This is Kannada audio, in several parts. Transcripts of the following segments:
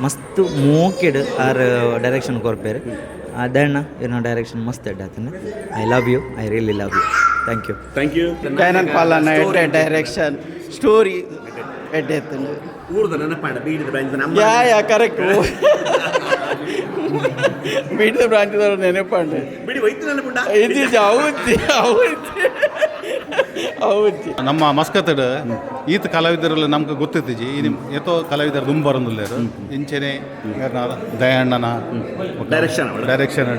ಮಸ್ತ್ ಮೂಕೆಡ್ ಆರ್ ಡೈರೆಕ್ಷನ್ ಕೊರ್ಪೇರು ದಣ್ಣ ಏನೋ ಡೈರೆಕ್ಷನ್ ಮಸ್ತ್ ಎಡ್ಡಾತನ. I love you, I really love you. Thank you. Dayanand Palan direction story ಎಡ್ಡೆತ್ತನು ಊರ್ದ ನೆನಪಾಡ ಬೀಡಿದ ಬ್ರಾಂಚ್ ಯಾ ಕರೆಕ್ಟ್ ಬೀಡಿದ ಬ್ರಾಂಚ್ದವ್ರು ನೆನಪಂಡು ಬಿಡಿ ವೈದ್ಯ ನೆನಪುಂಡ ಇದು ಹೌದು ನಮ್ಮ ಮಸ್ಕತ್ತಡ್ ಈತ ಕಲಾವಿದರಲ್ಲಿ ನಮ್ಗೆ ಗೊತ್ತಿತ್ತೀಜಿ ಇದು ಎತ್ತೋ ಕಲಾವಿದರು ತುಂಬ ಬರೋದಿಲ್ಲ ಇಂಚೆನೆ ದಯಣ್ಣನ ಡೈರೆಕ್ಷನ್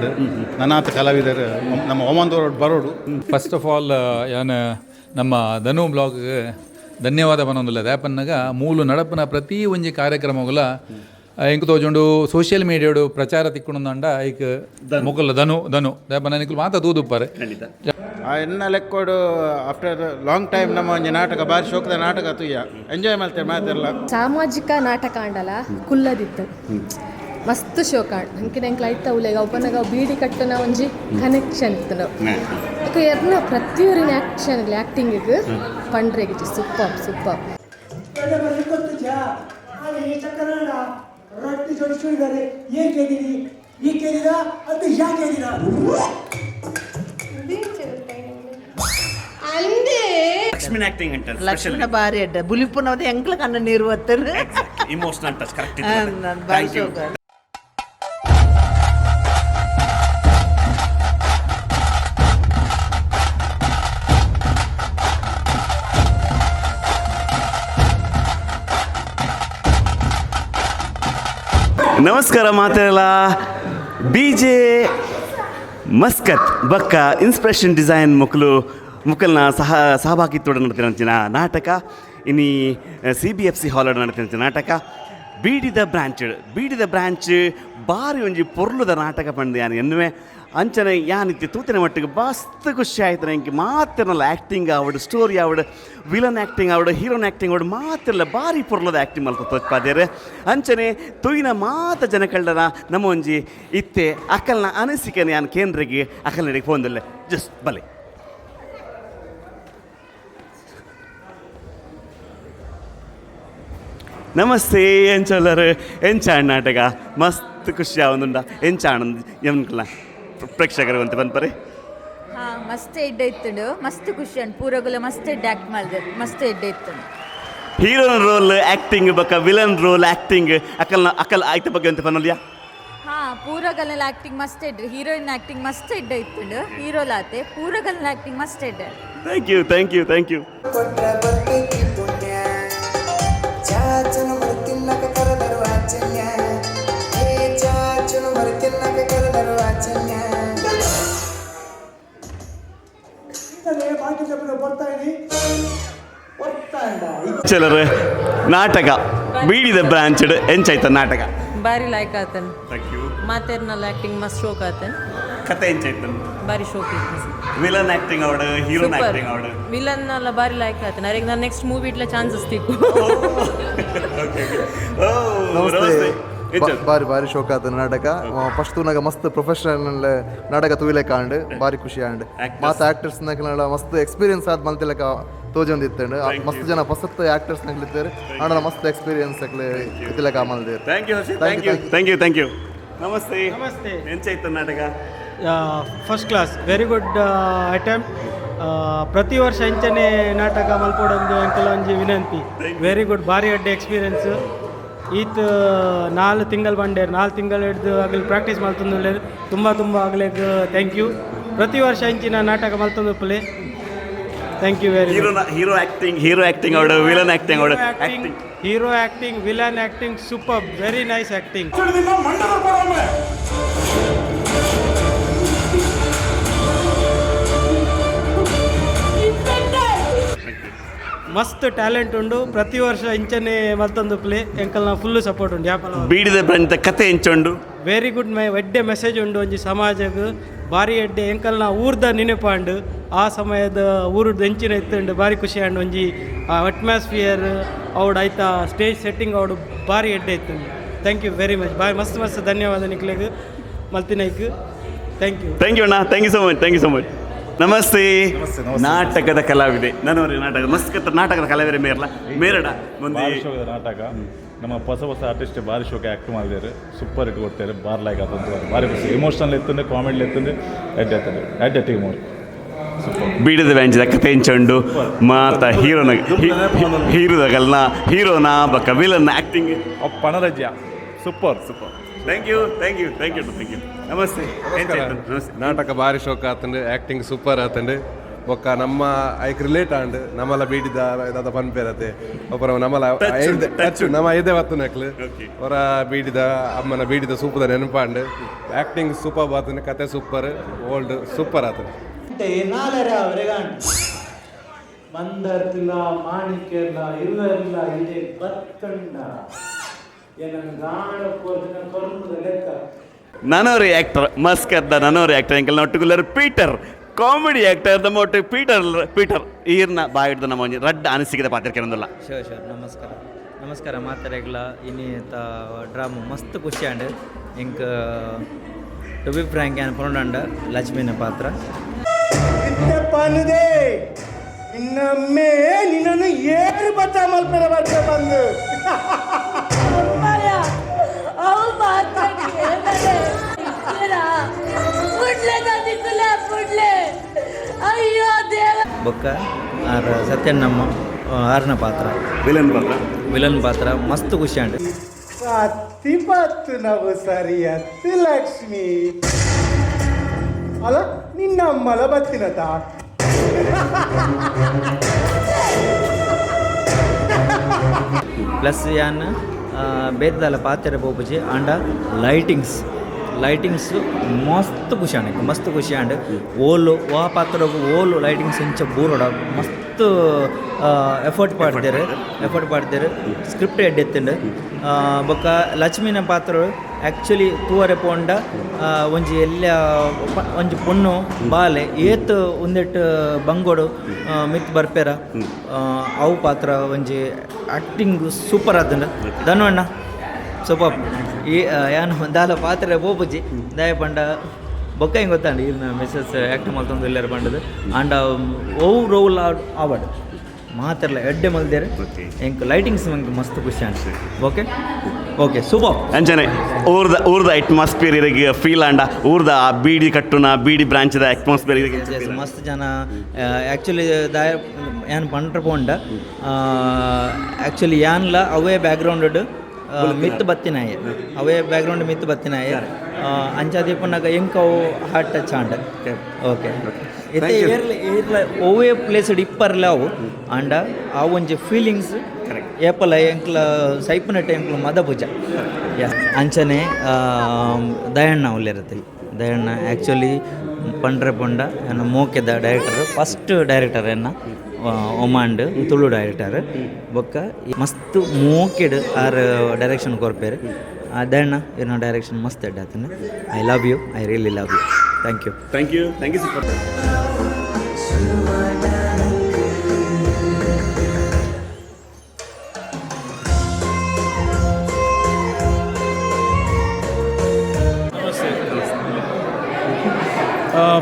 ನನಾಥ ಕಲಾವಿದರು ನಮ್ಮ ಒಮಂದವ್ರು ಬರೋಡು. ಫಸ್ಟ್ ಆಫ್ ಆಲ್ ಏನು ನಮ್ಮ ಧನು ಬ್ಲಾಗ್ಗೆ ಧನ್ಯವಾದ ಬನ್ನೊಂದಿಲ್ಲ ದ್ಯಾಪನ್ನಾಗ ಮೂಲು ನಡಪನ ಪ್ರತಿ ಒಂಜಿ ಕಾರ್ಯಕ್ರಮಗಳ ಇಂಕ ತೋಜುಂಡು ಸೋಷಿಯಲ್ ಮೀಡಿಯಾಡು ಪ್ರಚಾರ ತಿಕ್ಕೊಂಡ ಐಕ್ ಮೊಕಲ್ ಧನು ದ್ಯಾಪನ ನಿಕ್ಲು ಮಾತ ತೂದುಪ್ಪಾರೆ ಎನ್ನ ಲೆಕ್ಕೋಡು ಆಫ್ಟರ್ ಲಾಂಗ್ ಟೈಮ್ ನಮ್ಮ ಒಂಜಿ ನಾಟಕ ಬಾರಿ ಶೋಕದ ನಾಟಕ ತುಯ್ಯ ಎಂಜಾಯ್ ಮಾಡ್ತೇವೆ ಮಾತೆಲ್ಲ ಸಾಮಾಜಿಕ ನಾಟಕ ಅಂಡಲ್ಲ ಕುಲ್ಲದಿತ್ತು ಮಸ್ತ್ ಶೋಕ ಅಂಕಿನ ಎಂಕ್ಲ ಐತ ಉಲೆಗ ಒಬ್ಬನಾಗ ಬೀಡಿ ಕಟ್ಟನ ಒಂಜಿ ಕನೆಕ್ಷನ್ ಇತ್ತು ನಾವು ಎರ್ನ ಪ್ರತಿಯೊರಿನ ಆ್ಯಕ್ಟಿಂಗಿಗೆ ಪಂಡ್ರೆಗಿತ್ತು ಸೂಪರ್ ಲಕ್ಷ್ಮಣ ಬಾರಿ ಅಡ್ಡ ಬುಲಿಪುನವದ ಎಂಕ್ಲ ಕಣ್ಣ ನೀರು ಒತ್ತರು ಇಮೋಷನಲ್ ಟಚ್ ಕರೆಕ್ಟ್ ಬಾರಿ ಶೋಕ. ನಮಸ್ಕಾರ ಮಾತೆಲ್ಲ. BJ ಮಸ್ಕತ್ ಬಕ್ಕ ಇನ್ಸ್ಪಿರೇಷನ್ ಡಿಸೈನ್ ಮುಕ್ಕಲ್ನ ಸಹಭಾಗಿತ್ವ ನಡೆತಿನ ನಾಟಕ ಇನ್ನಿ CBFS Hall ನಡೆತಿನ ನಾಟಕ ಬೀಡಿದ ಬ್ರಾಂಚ್ ಬಾರಿ ಒಂಜಿ ಪೊರ್ಲುದ ನಾಟಕ ಪಂಡು ಯಾನು ಎನ್ನುವೆ ಅಂಚನೆ ಯಾನಿತ್ಯ ತೂತಿನ ಮಟ್ಟಿಗೆ ಮಸ್ತ್ ಖುಷಿ ಆಯ್ತು ನಂಗೆ. ಮಾತಿರಲ್ಲ ಆ್ಯಕ್ಟಿಂಗ್ ಆವಡು, ಸ್ಟೋರಿ ಆವಡು, ವಿಲನ್ ಆ್ಯಕ್ಟಿಂಗ್ ಆವಡು, ಹೀರೋನ್ ಆ್ಯಕ್ಟಿಂಗ್ ಆವಡು ಮಾತಿರಲ್ಲ ಬಾರಿ ಪೊರ್ಲದ ಆ್ಯಕ್ಟಿಂಗ್ ಮಲ್ತ ತೋಚ್ಪಾದೇರೆ ಅಂಚನೆ ತುಯಿನ ಮಾತ ಜನ ಕಳ್ಳರ ನಮ್ಮ ಒಂಜಿ ಇತ್ತೆ ಅಕ್ಕಲ್ನ ಅನಿಸಿಕೆನ ಯಾನು ಕೇಂದ್ರಿಗೆ ಅಕ್ಕಲ್ ನಡಿಗೆ ಫೋನ್ದಲ್ಲೇ ಜಸ್ಟ್ ಬಲೆ. ನಮಸ್ತೆ ಎಂಚಲ್ಲರು ಎಂಚಾಣ್ ನಾಟಕ ಮಸ್ತ್ ಖುಷಿ ಆವೊಂದುಂಡ ಎಂಚಾಣಂದ್ ಎನ್ಕಲ್ಲ ಪ್ರೇಕ್ಷಕರು ಅಂತ ಬಂದ್ಪರಿ. ಹಾಂ ಮಸ್ತ್ ಎಡ್ಡ ಇತ್ತು ಮಸ್ತ್ ಖುಷಿ ಅಂಡ್ ಪೂರಗುಲ ಮಸ್ತ್ ಎಡ್ಡ ಆ್ಯಕ್ಟ್ ಮಾಡಿದೆ ಮಸ್ತ್ ಎಡ್ಡ ಇತ್ತು. ಹೀರೋನ್ ರೋಲ್ ಆ್ಯಕ್ಟಿಂಗ್ ಬಕ್ಕ ವಿಲನ್ ರೋಲ್ ಆ್ಯಕ್ಟಿಂಗ್ ಅಕ್ಕಲ್ ಆಯ್ತ ಬಗ್ಗೆ ಅಂತ ಪನ್ನಲ್ಯಾ? ಹಾಂ ಪೂರಗಲ್ನ ಆ್ಯಕ್ಟಿಂಗ್ ಮಸ್ತ್ ಎಡ್ಡ ಹೀರೋಯಿನ್ ಆ್ಯಕ್ಟಿಂಗ್ ಮಸ್ತ್ ಎಡ್ಡ ಇತ್ತು ಹೀರೋಲಾತೆ ಪೂರಗಲ್ನ ಆ್ಯಕ್ಟಿಂಗ್ ಮಸ್ತ್ ಎಡ್ಡ. Thank you. ಚಲರು ನಾಟಕ ಬೀಡಿದ ಬ್ರಾಂಚ್ ಎಂಚಾಯ್ತ ನಾಟಕ ಬಾರಿ ಲೈಕ್ ಆತನ್ ಮಾತೇರ್ನಲ್ಲ ಆಕ್ಟಿಂಗ್ ಮಸ್ತ್ ಶೋಕ್ ಆತನ್ ಕತೆ ಎಂಚಾಯ್ತನ್ ಬಾರಿ ಶೋಕ್ ಇತ್ತು. ವಿಲನ್ ಆಕ್ಟಿಂಗ್ ಅವಡು ಹೀರೋನ್ ಆಕ್ಟಿಂಗ್ ಅವಡು ವಿಲನ್ ಎಲ್ಲ ಬಾರಿ ಲೈಕ್ ಆತನ್ ಅರೆಗೆ ನಾನು ನೆಕ್ಸ್ಟ್ ಮೂವಿ ಇಟ್ಲ ಚಾನ್ಸಸ್ ತಿಕ್ಕು ಬಾರಿ ಶೋಕ ಆತ ನಾಟಕ ಫಸ್ಟ್ ತೂನಾಗ ಮಸ್ತ್ ಪ್ರೊಫೆಷನಲ್ ನಾಟಕ ತೂಯಿಲೆ ಕಾಂಡ್ ಬಾರಿ ಖುಷಿ ಆಂಡ್ ಮಾತ ಆಕ್ಟರ್ಸ್ ನಕಲ ಮಸ್ತ್ ಎಕ್ಸ್ಪೀರಿಯನ್ಸ್ ಆದ ಮಲ್ತಿಲಕ ತೋಜೊಂದಿತ್ತಂಡು ಮಸ್ತ್ ಜನ ಹೊಸತ್ ಆಕ್ಟರ್ಸ್ ನಕ್ಲಿತ್ತೇರು ಆಂಡ ಮಸ್ತ್ ಎಕ್ಸ್ಪೀರಿಯನ್ಸ್ ಅಕ್ಲೆ ಇತ್ತಿಲಕ ಮಲ್ದೇರು. Thank you. ನಮಸ್ತೆ ಎಂಚಾಯ್ತು ನಾಟಕ? First class very good attempt. ಪ್ರತಿ ವರ್ಷ ಇಂಚನೆ ನಾಟಕ ಮಲ್ಪಡೊಂದು ಎಂಕಲ ಒಂಜಿ ವಿನಂತಿ. ವೆರಿ ಗುಡ್ ಬಾರಿ ಅಡ್ಡೆ ಎಕ್ಸ್ಪೀರಿಯನ್ಸ್. ಈತ್ 4 ತಿಂಗಳು ಬಂಡೇರು 4 ತಿಂಗಳು ಹಿಡ್ದು ಆಗಲಿ ಪ್ರಾಕ್ಟೀಸ್ ಮಲ್ತಂದು ತುಂಬ ಆಗ್ಲಿಕ್ಕೆ ಥ್ಯಾಂಕ್ ಯು. ಪ್ರತಿ ವರ್ಷ ಇಂಚಿನ ನಾಟಕ ಮಲ್ತಂದು play thank you very much. Hero acting ಅವಡು ವಿಲನ್ ಆ್ಯಕ್ಟಿಂಗ್ ಅವಡು hero acting villain acting super very nice acting. ಮಸ್ತ್ ಟ್ಯಾಲೆಂಟ್ ಉಂಡು ಪ್ರತಿ ವರ್ಷ ಇಂಚನೆ ಮತ್ತೊಂದು ಪ್ಲೇ ಎಂಕಲ್ನ ಫುಲ್ ಸಪೋರ್ಟ್ ಉಂಡು ಯಾಪಲ ಬೀಡಿದ ಬ್ರಾಂಚ್ ಕತೆ ಎಂಚುಂಡು ವೆರಿ ಗುಡ್ ಎಡ್ಡೆ ಮೆಸೇಜ್ ಉಂಡು ಒಂಜಿ ಸಮಾಜಕ್ಕೆ ಬಾರಿ ಎಡ್ಡೆ ಎಂಕಲ್ನ ಊರ್ದ ನೆನಪಾಂಡು ಆ ಸಮಯದ ಊರದ್ದು ಹೆಂಚಿನ ಇತ್ತುಂಡು ಬಾರಿ ಖುಷಿ ಆಂಡು ಒಂಜಿ ಅಟ್ಮಾಸ್ಫಿಯರ್ ಅವಡು ಆಯ್ತಾ ಸ್ಟೇಜ್ ಸೆಟ್ಟಿಂಗ್ ಅವಡು ಬಾರಿ ಎಡ್ಡೆ ಇತ್ತು. ಥ್ಯಾಂಕ್ ಯು ವೆರಿ ಮಚ್ ಬಾರಿ ಮಸ್ತ್ ಧನ್ಯವಾದ ನಿಕ್ಲೆಗ್ ಮಲ್ತಿನೈಕ್. ಥ್ಯಾಂಕ್ ಯು ಅಣ್ಣ. Thank you so much. ನಮಸ್ತೆ. ನಾಟಕದ ಕಲಾವಿದೆ ನಾಟಕ ಮಸ್ತ್ ನಾಟಕದ ಕಲಾವಿದೆ ಮೇರಡ ಒಂದು ನಾಟಕ ನಮ್ಮ ಹೊಸ ಹೊಸ ಆರ್ಟಿಸ್ಟ್ ಭಾರಿ ಶೋಕೆ ಆ್ಯಕ್ಟ್ ಮಾಡಿದ್ದಾರೆ, ಸೂಪರ್ ಇಟ್ಟು ಕೊಡ್ತಾರೆ, ಬಾರ್ ಲೈಕ್ ಆತಂತ ಭಾರಿ ಖುಷಿ. ಇಮೋಷನಲ್ ಎತ್ತಂದೆ, ಕಾಮಿಡಿ ಎತ್ತಂದೆ, ಎಡ್ಡೆ ಟೀಮ್ ಅವರು ಬೀಡದ ವ್ಯಾಂಜದ ಕತೆ ಎಂಚಂಡು ಮಾತ ಹೀರೋನ ಬಕ್ಕ ವಿಲನ್ ಆ್ಯಕ್ಟಿಂಗ್ ಪಣರಜ್ಯ ಸೂಪರ್. Thank you. ನಮಸ್ತೆ. ನಾಟಕ ಭಾರಿ ಶೋಕ ಆತಂಡು, ಆ್ಯಕ್ಟಿಂಗ್ ಸೂಪರ್ ಆತಂಡು. ಬೊಕ್ಕ ನಮ್ಮ ಐಕ್ ರಿಲೇಟ್ ಆಂಡ್ ನಮ್ಮಲ ಬೀಡಿದ ಇದಾದ ಪನ್ಪೇರತೆ ಒಬ್ಬರ ನಮ್ಮಲ ಟಚ್ ನಮ್ಮ ಐದೇ ಹೊತ್ತು ನಕ್ಲು ಅವರ ಬೀಡಿದ ಅಮ್ಮನ ಬೀಡಿದ ಸೂಪದ ನೆನಪಾಂಡ್. ಆ್ಯಕ್ಟಿಂಗ್ ಸೂಪರ್ ಆತಂಡು, ಕತೆ ಸೂಪರ್, ಓಲ್ಡ್ ಸೂಪರ್ ಆತಂಡು. ಮಂದರ್ತಿಲ್ಲ ಮಾಣಿಕ್ಯಲ್ಲ ಇಲ್ಲರಿಲ್ಲ ಇದೆ ಬತ್ತಂಡ ನನೋರಿ ಆ್ಯಕ್ಟರ್ ಮಸ್ಕದ್ದ ನನೋರಿ ಆ್ಯಕ್ಟರ್ ಎಂಕಲ್ ನೊಟ್ಟುಗುಲ್ಲರ್ ಪೀಟರ್ ಕಾಮಿಡಿ ಆ್ಯಕ್ಟರ್ ನಮ್ಮ ಒಟ್ಟು ಪೀಟರ್ ಈರ್ನ ಬಾಯಿಡ್ದು ನಮ್ಮ ಒಂಜಿ ರಡ್ಡ ಅನಿಸಿಕೆ ಪಾತ್ರ ಕೆಲವೊಂದಲ್ಲ. ಶೋರ್ ನಮಸ್ಕಾರ ಮಾತಾಡಲ್ಲ ಇನ್ನಿತ ಡ್ರಾಮಾ ಮಸ್ತ್ ಖುಷಿ ಆಂಡ್ ಇಂಕ ಟು ಬಿ ಫ್ರ್ಯಾಂಕ್ ಏನು ಪೊಂಡ ಲಕ್ಷ್ಮೀನ ಪಾತ್ರ ಇನ್ನೊಮ್ಮೆ ನಿನ್ನನ್ನು ಏರು ಬಚ್ಚ ಮಲ್ಪೆರ ಬರ್ತೆ ಬಂದು ಬೊಕ್ಕ ಆರ್ ಸತ್ಯಣ್ಣಮ್ಮ ಆರ್ನ ಪಾತ್ರ ವಿಲನ್ ಪಾತ್ರ ಮಸ್ತ್ ಖುಷಿ ಆಂಡ್ ಸತ್ತಿಪತ್ತು ನಾವು ಸರಿಯತ್ತು ಲಕ್ಷ್ಮಿ ಅಲ್ಲ ನಿನ್ನಮ್ಮಲ ಬತ್ತಿನತ ಪ್ಲಸ್ ಯಾನ್ ಬೇದಲ ಪಾತ್ರ ಪೋಪುಜಿ ಆಂಡ ಲೈಟಿಂಗ್ಸ್ ಮಸ್ತ್ ಖುಷಿ ಆಂಡ್ ಓಲು ವಾ ಪಾತ್ರ ಓಲು ಲೈಟಿಂಗ್ಸ್ ಇಂಚ ಬೂರೋಡ ಮಸ್ತ್ ಎಫರ್ಟ್ ಪಾಡ್ದೇರು ಸ್ಕ್ರಿಪ್ಟ್ ಎಡ್ಡೆತ್ತಂಡು ಬೊಕ್ಕ ಲಕ್ಷ್ಮೀನ ಪಾತ್ರ ಆ್ಯಕ್ಚುಲಿ ತೂವರೆ ಪೋಂಡ ಒಂಜಿ ಒಂಜಿ ಪೊಣ್ಣು ಬಾಲೆ ಏತ್ ಒಂದೆಟ್ಟು ಬಂಗೋಡು ಮಿತ್ ಬರ್ಪೇರ ಅವು ಪಾತ್ರ ಒಂಜಿ ಆ್ಯಕ್ಟಿಂಗ್ ಸೂಪರ್ ಆತಂಡ ಧನ್ವಣ್ಣ ಸೂಪರ್ ಈ ಯಾನು ದಾಲ ಪಾತ್ರ ಪೋಪುಜಿ ದಯ ಪಂಡ ಬೊಕ್ಕ ಹಿಂಗೆ ಗೊತ್ತಾಂಡು ಇಲ್ಲಿ ಮೆಸಸ್ ಆ್ಯಕ್ಟ್ ಮಾಡ್ತಂದು ಎಲ್ಲರೂ ಪಂಡದು ಆಂಡ ಓವ್ ರೋಲ್ ಆವಡ್ ಮಾತೆಲ್ಲ ಎಡ್ಡೆ ಮಲ್ದೇರೆ ಹೆಂಗೆ ಲೈಟಿಂಗ್ಸ್ ಮಂಗೆ ಮಸ್ತ್ ಖುಷಿ ಅನ್ಸುತ್ತೆ. ಓಕೆ ಸೂಪರ್ ಅಂಚನೆ ಊರ್ದ ಅಟ್ಮಾಸ್ಫಿಯರ್ ಇರಗೆ ಫೀಲ್ ಆಂಡ ಊರ್ದ ಆ ಬೀಡಿ ಕಟ್ಟುನ ಬೀಡಿ ಬ್ರಾಂಚ್ದ ಅಟ್ಮಾಸ್ಫಿಯರ್ ಇರಗೆ ಮಸ್ತ್ ಜನ ಆ್ಯಕ್ಚುಲಿ ದಾಯ ಏನು ಪಂಡ್ರ ಪೋಂಡ ಆ್ಯಕ್ಚುಲಿ ಯಾನ್ಲ ಅವೇ ಬ್ಯಾಕ್ಗ್ರೌಂಡ್ ಮಿತ್ ಬತ್ತಿನಾಯ ಅವೇ ಬ್ಯಾಕ್ಗ್ರೌಂಡ್ ಮಿತ್ ಬತ್ತಿನಾಯ ಅಂಚಾದೀಪನಾಗ ಎಂಕವು ಹಾರ್ಟ್ ಟಚ್ ಆಂಡ. ಓಕೆ ಇತ್ತೆ ಓವೇ ಪ್ಲೇಸ್ಡ್ ಇಪ್ಪರ್ಲ ಅವು ಆಂಡ ಆ ಒಂಜಿ ಫೀಲಿಂಗ್ಸ್ ಏಪಲ ಎಂಕ್ಲ ಸೈಪನಟ್ಟೆ ಎಂಕ್ಲ ಮದ ಪೂಜ ಅಂಚನೆ ದಯಣ್ಣ ಒಳ್ಳೆಯಿರುತ್ತೆ. ದಯಣ್ಣ ಆ್ಯಕ್ಚುಲಿ ಪಂಡ್ರೆ ಪೊಂಡ ಎನ್ನ ಮೋಕೆದ ಡೈರೆಕ್ಟರ್ ಫಸ್ಟ್ ಡೈರೆಕ್ಟರ್ ಎನ್ನ ಒಮಾಂಡ್ ತುಳು ಡೈರೆಕ್ಟರ್ ಬೊಕ್ಕ ಮಸ್ತ್ ಮೋಕೆಡ್ ಆರ್ ಡೈರೆಕ್ಷನ್ ಕೊರ್ಪೇರು ದಯಣ್ಣ ಏನೋ ಡೈರೆಕ್ಷನ್ ಮಸ್ತ್ ಎಡ್ಡೆ ಆತನ. I love you, I really love you. Thank you super.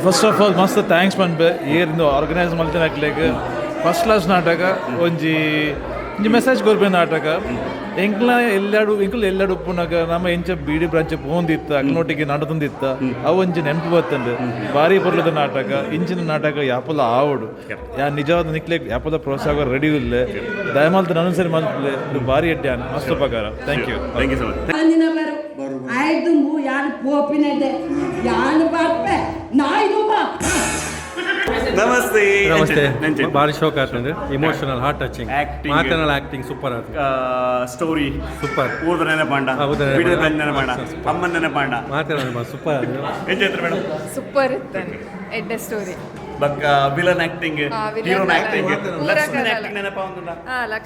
First of all ಮಸ್ತ್ ಥ್ಯಾಂಕ್ಸ್ ಪನ್ಪೆ ಏರಿಂದು ಆರ್ಗನೈಸ್ ಮಲ್ತಿನಾಕ್ಲೆಗ್ ಫಸ್ಟ್ ಕ್ಲಾಸ್ ನಾಟಕ ಒಂಜಿ ಮೆಸೇಜ್ ಕೊರ್ಪೆ ನಾಟಕ ಎಂಕ್ಲ ಎಲ್ಲಾಡು ಉಪ್ಪುನಾಗ ನಮ್ಮ ಎಂಚ ಬೀಡಿ ಬ್ರಾಂಚ್ ಪೋಂದಿತ್ತ ಅಕ್ನೊಟ್ಟಿಗೆ ನಡತಂದಿತ್ತ ಅವು ಒಂಜಿ ನೆನಪು ಬತ್ತಂದು ಭಾರಿ ಬರ್ಲದ ನಾಟಕ ಇಂಚಿನ ನಾಟಕ ಯಾಪಲ ಆವಡು ಯಾ ನಿಜವಾದ ನಿಕ್ಲೆ ಯಾಪಲ ಪ್ರೋತ್ಸಾಹ ರೆಡಿ ಇಲ್ಲ ದಯಮಾಲ್ತ ಅನುಸರಿ ಮಲ್ಪಲೆ ಭಾರಿ ಎಡ್ಡೆ ಮಸ್ತ್ ಉಪಕಾರ. Thank you so much. ನಮಸ್ತೆ. ಭಾರಿ ಶೋಕ ಆತಂದ್ರೆ ಇಮೋಷನಲ್ ಹಾರ್ಟ್ ಟಚಿಂಗ್ ಮಾತನಾಡ ಆಕ್ಟಿಂಗ್ ಸೂಪರ್ ಆತ. Story super. ಊರ್ದ ನೆನಪಾಂಡ, ನೆನಪಾಂಡ, ಅಮ್ಮನ ನೆನಪಾಂಡ, ಮಾತನಾಡ ಸೂಪರ್. ಎಂಜಾಯ್ತು ಮೇಡಮ್. ಸೂಪರ್ ಇತ್ತಾನೆ ಎಡ್ಡೆ ಸ್ಟೋರಿ ಬಕ್ಕ ವಿಲನ್ ಆಕ್ಟಿಂಗ್, ಹೀರೋನ್ ಆಕ್ಟಿಂಗ್, ಲಕ್ಷ್ಮೀ ಆಕ್ಟಿಂಗ್ ನೆನಪ ಒಂದುಂಡ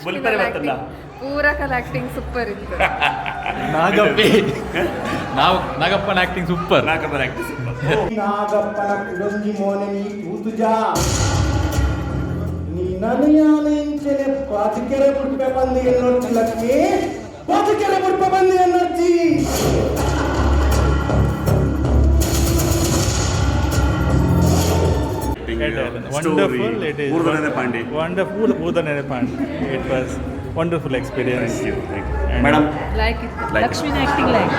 ಮುಲ್ಪರೆ ಬರ್ತಲ್ಲ ಪೂರಕಲ ಆಕ್ಟಿಂಗ್ ಸೂಪರ್ ಇತ್ತು. ನಾಗಪ್ಪನ ಆಕ್ಟಿಂಗ್ ಸೂಪರ್. ನಾಗಪ್ಪನ ಆಕ್ಟಿಂಗ್ ಸೂಪರ್. ನಾಗಪ್ಪನ ಕುಡಂಗಿ ಮೋನೆ ನೀ ತೂತುಜಾ ನೀ ನನಯಾನೆಂಚನೆ ಪಾತಿಕೆರೆ ಬುಡ್ಪೆ ಬಂದು ಎನ್ನೋರ್ಚಿ ಲಕ್ಷ್ಮಿ ಪಾತಿಕೆರೆ ಬುಡ್ಪೆ ಬಂದು ಎನ್ನೋರ್ಚಿ Wonderful, it is wonderful. It was wonderful experience. Madam? Like it. Like Lakshmi acting like.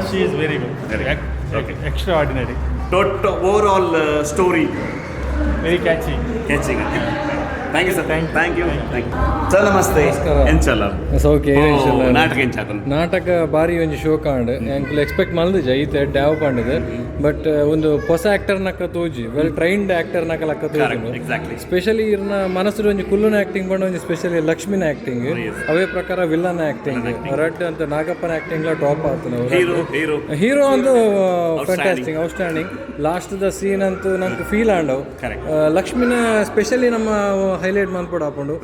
She is very good. Okay. Extraordinary. Total overall story. Very catchy. Catching. Thank you, sir. Thank you. Sir ನಮಸ್ತೆ ಎಂಚಲ್ಲ ಸೌಖ್ಯ ನಾಟಕ ಎಂಚಾತನು ನಾಟಕ ಬಾರಿ ಒಂಜಿ ಶೋಕ ಆಂಡ್ ಎಂಕ್ಲು ಎಕ್ಸ್ಪೆಕ್ಟ್ ಮಲ್ದಿಜ ಈತ ಡ್ಯಾವ್ ಪಾಂಡಿದೆ ಬಟ್ ಒಂದು ಹೊಸ ಆಕ್ಟರ್ ನಕ್ಕ ತೋಜಿ ವೆಲ್ ಟ್ರೈನ್ಡ್ ಆಕ್ಟರ್ ನಕ್ಕ ಲಕ್ಕ ತೋಜಿ ಸ್ಪೆಷಲಿ ಇರ್ನ ಮನಸ್ಸು ಒಂಜಿ ಕುಲ್ಲುನ ಆಕ್ಟಿಂಗ್ ಬಂಡ ಒಂಜಿ ಸ್ಪೆಷಲಿ ಲಕ್ಷ್ಮಿನ ಆಕ್ಟಿಂಗ್ ಅವೇ ಪ್ರಕಾರ ವಿಲ್ಲನ್ ಆಕ್ಟಿಂಗ್ ರಡ್ ಅಂತ ನಾಗಪ್ಪನ ಆಕ್ಟಿಂಗ್ ಟಾಪ್ ಆತನ ಹೀರೋ ಒಂದು ಫ್ಯಾಂಟಾಸ್ಟಿಂಗ್ ಔಟ್ಸ್ಟ್ಯಾಂಡಿಂಗ್ ಲಾಸ್ಟ್ ದ ಸೀನ್ ಅಂತೂ ನಮ್ಗೆ ಫೀಲ್ ಆಂಡವು ಲಕ್ಷ್ಮಿನ ಸ್ಪೆಷಲಿ ನಮ್ಮ ಹೈಲೈಟ್ ಮಾಡ್ಕೊಡ ಹಾಕೊಂಡು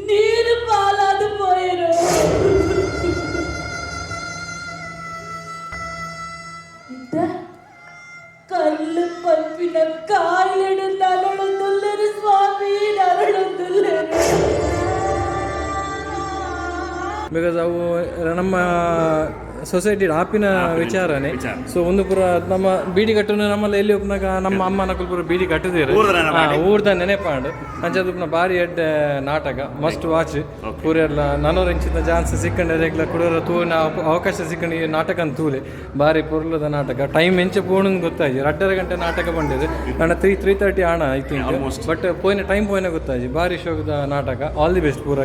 ನೀರು ಪಾಲಾದು ಪೋಯರು ಕಲ್ಲು ಪಂಪಿನ ಕಾಯಿಲೆಡು ನರಳೊಂದುಲ್ಲೇರು ಸ್ವಾಮಿ ನರಳೊಂದುಲ್ಲೇರು ಬಿಕಾಸ್ ಅವು ನಮ್ಮ ಸೊಸೈಟಿ ಆಪಿನ ವಿಚಾರನೇ ಸೊ ಒಂದು ಪುರ ನಮ್ಮ ಬೀಡಿ ಕಟ್ಟುನ ನಮ್ಮಲ್ಲಿ ಎಲ್ಲಿ ಒಪ್ನಾಗ ನಮ್ಮ ಅಮ್ಮ ನಕಲ್ ಪುರ ಬೀಡಿ ಕಟ್ಟಿದ್ದೀರಿ ಊರ್ದ ನೆನೆಪಾಂಡು ಅಂಚದುಪ್ನ ಭಾರಿ ಎಡ್ಡ ನಾಟಕ ಮಸ್ಟ್ ವಾಚ್ ಪೂರ ಎಲ್ಲ ನಾನೂರು ಇಂಚಿನ ಚಾನ್ಸ್ ಸಿಕ್ಕಂಡು ಕುಡೋರ ತೂನ ಅವಕಾಶ ಸಿಕ್ಕಂಡು ಈ ನಾಟಕ ಅಂತ ತೂಲೆ ಭಾರಿ ಪೊರ್ಲದ ನಾಟಕ ಟೈಮ್ ಎಂಚ ಪೋಣಂದು ಗೊತ್ತಾಯ್ತು 2.5 ಗಂಟೆ ನಾಟಕ ಬಂದಿದೆ ನನ್ನ 3:30 ಆಣ ಐ ಥಿಂಕ್ ಬಟ್ ಪೋಯಿನ ಟೈಮ್ ಪೋಯಿನ ಗೊತ್ತಾಯ್ತು ಭಾರಿ ಶೋಕದ ನಾಟಕ ಆಲ್ ದಿ ಬೆಸ್ಟ್ ಪೂರ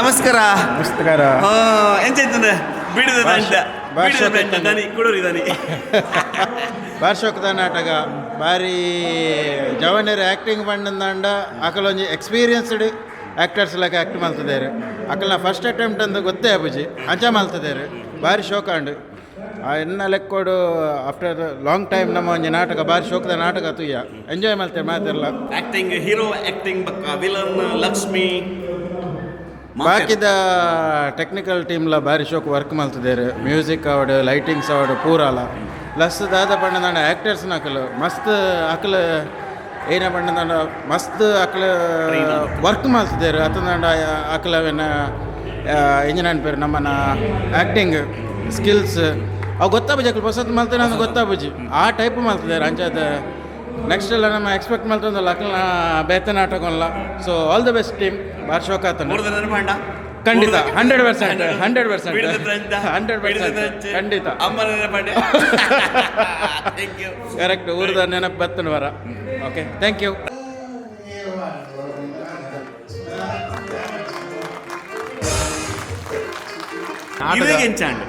ನಮಸ್ಕಾರ ನಮಸ್ಕಾರ ಎಂಚೈತಂದ್ರೆ ಭಾಷೋಕದ ನಾಟಕ ಭಾರಿ ಜವನರು ಆ್ಯಕ್ಟಿಂಗ್ ಬಂದಂದ ಅಕಲೊಂಜಿ ಎಕ್ಸ್ಪೀರಿಯನ್ಸ್ಡ್ ಆ್ಯಕ್ಟರ್ಸ್ ಲೆಕ್ಕ ಆ್ಯಕ್ಟ್ ಮಾಡ್ತಿದ್ದಾರೆ ಅಕಲ್ನ ಫಸ್ಟ್ ಅಟೆಂಪ್ಟ್ ಅಂತ ಗೊತ್ತೇ ಅಪ್ಪುಜಿ ಅಂಚ ಮಾಡ್ತಿದ್ದಾರೆ ಭಾರಿ ಶೋಕಾಂಡು ಎನ್ನ ಲೆಕ್ಕೋಡು ಆಫ್ಟರ್ ಲಾಂಗ್ ಟೈಮ್ ನಮ್ಮ ಒಂಜಿ ನಾಟಕ ಭಾರಿ ಶೋಕದ ನಾಟಕ ತುಯ್ಯ ಎಂಜಾಯ್ ಮಾಡ್ತೇವೆ ಮಾತೆಲ್ಲ ಆ್ಯಕ್ಟಿಂಗ್ ಹೀರೋ ಆ್ಯಕ್ಟಿಂಗ್ ಬಕ್ಕ ವಿಲನ್ ಲಕ್ಷ್ಮಿ ಬಾಕಿದ ಟೆಕ್ನಿಕಲ್ ಟೀಮ್ಲ ಭಾರಿ ಶೋಕ್ ವರ್ಕ್ ಮಾಡ್ತಿದ್ದಾರೆ ಮ್ಯೂಸಿಕ್ ಅವಡು ಲೈಟಿಂಗ್ಸ್ ಅವಡು ಪೂರಲ್ಲ ಪ್ಲಸ್ ದಾದ ಬಣ್ಣದ ಆ್ಯಕ್ಟರ್ಸ್ ಅಕಲು ಮಸ್ತ್ ಅಕಲು ಏನ ಬಣ್ಣದ ಮಸ್ತ್ ಅಕಲು ವರ್ಕ್ ಮಾಡ್ತಿದ್ದಾರೆ ಅತಂದ ಅಕಲವೇನ ಇಂಜಿನ ಪೇರು ನಮ್ಮನ್ನ ಆ್ಯಕ್ಟಿಂಗ್ ಸ್ಕಿಲ್ಸ್ ಅವು ಗೊತ್ತಾಬುಜಿ ಅಕಲು ಹೊಸದು ಮಾಡ್ತೇನೆ ಅಂತ ಗೊತ್ತಾಬುಜಿ ಆ ಟೈಪ್ ಮಾಡ್ತಿದ್ದಾರೆ ಅಂಚಾದ ನೆಕ್ಸ್ಟ್ ಎಲ್ಲ ನಮ್ಮ ಎಕ್ಸ್ಪೆಕ್ಟ್ ಮಾಡ್ತಂದಲ್ಲ ಅಕಲ್ನ ಬೇತೆ ನಾಟಕಲ್ಲ so all the best team ಭಾರಿ ಶೋಕ ಆತನ ಖಂಡಿತ 100% ಖಂಡಿತ ಕರೆಕ್ಟ್ ಊರದ ನೆನಪು ಬರ್ತನ ವರ ಓಕೆ ಥ್ಯಾಂಕ್ ಯು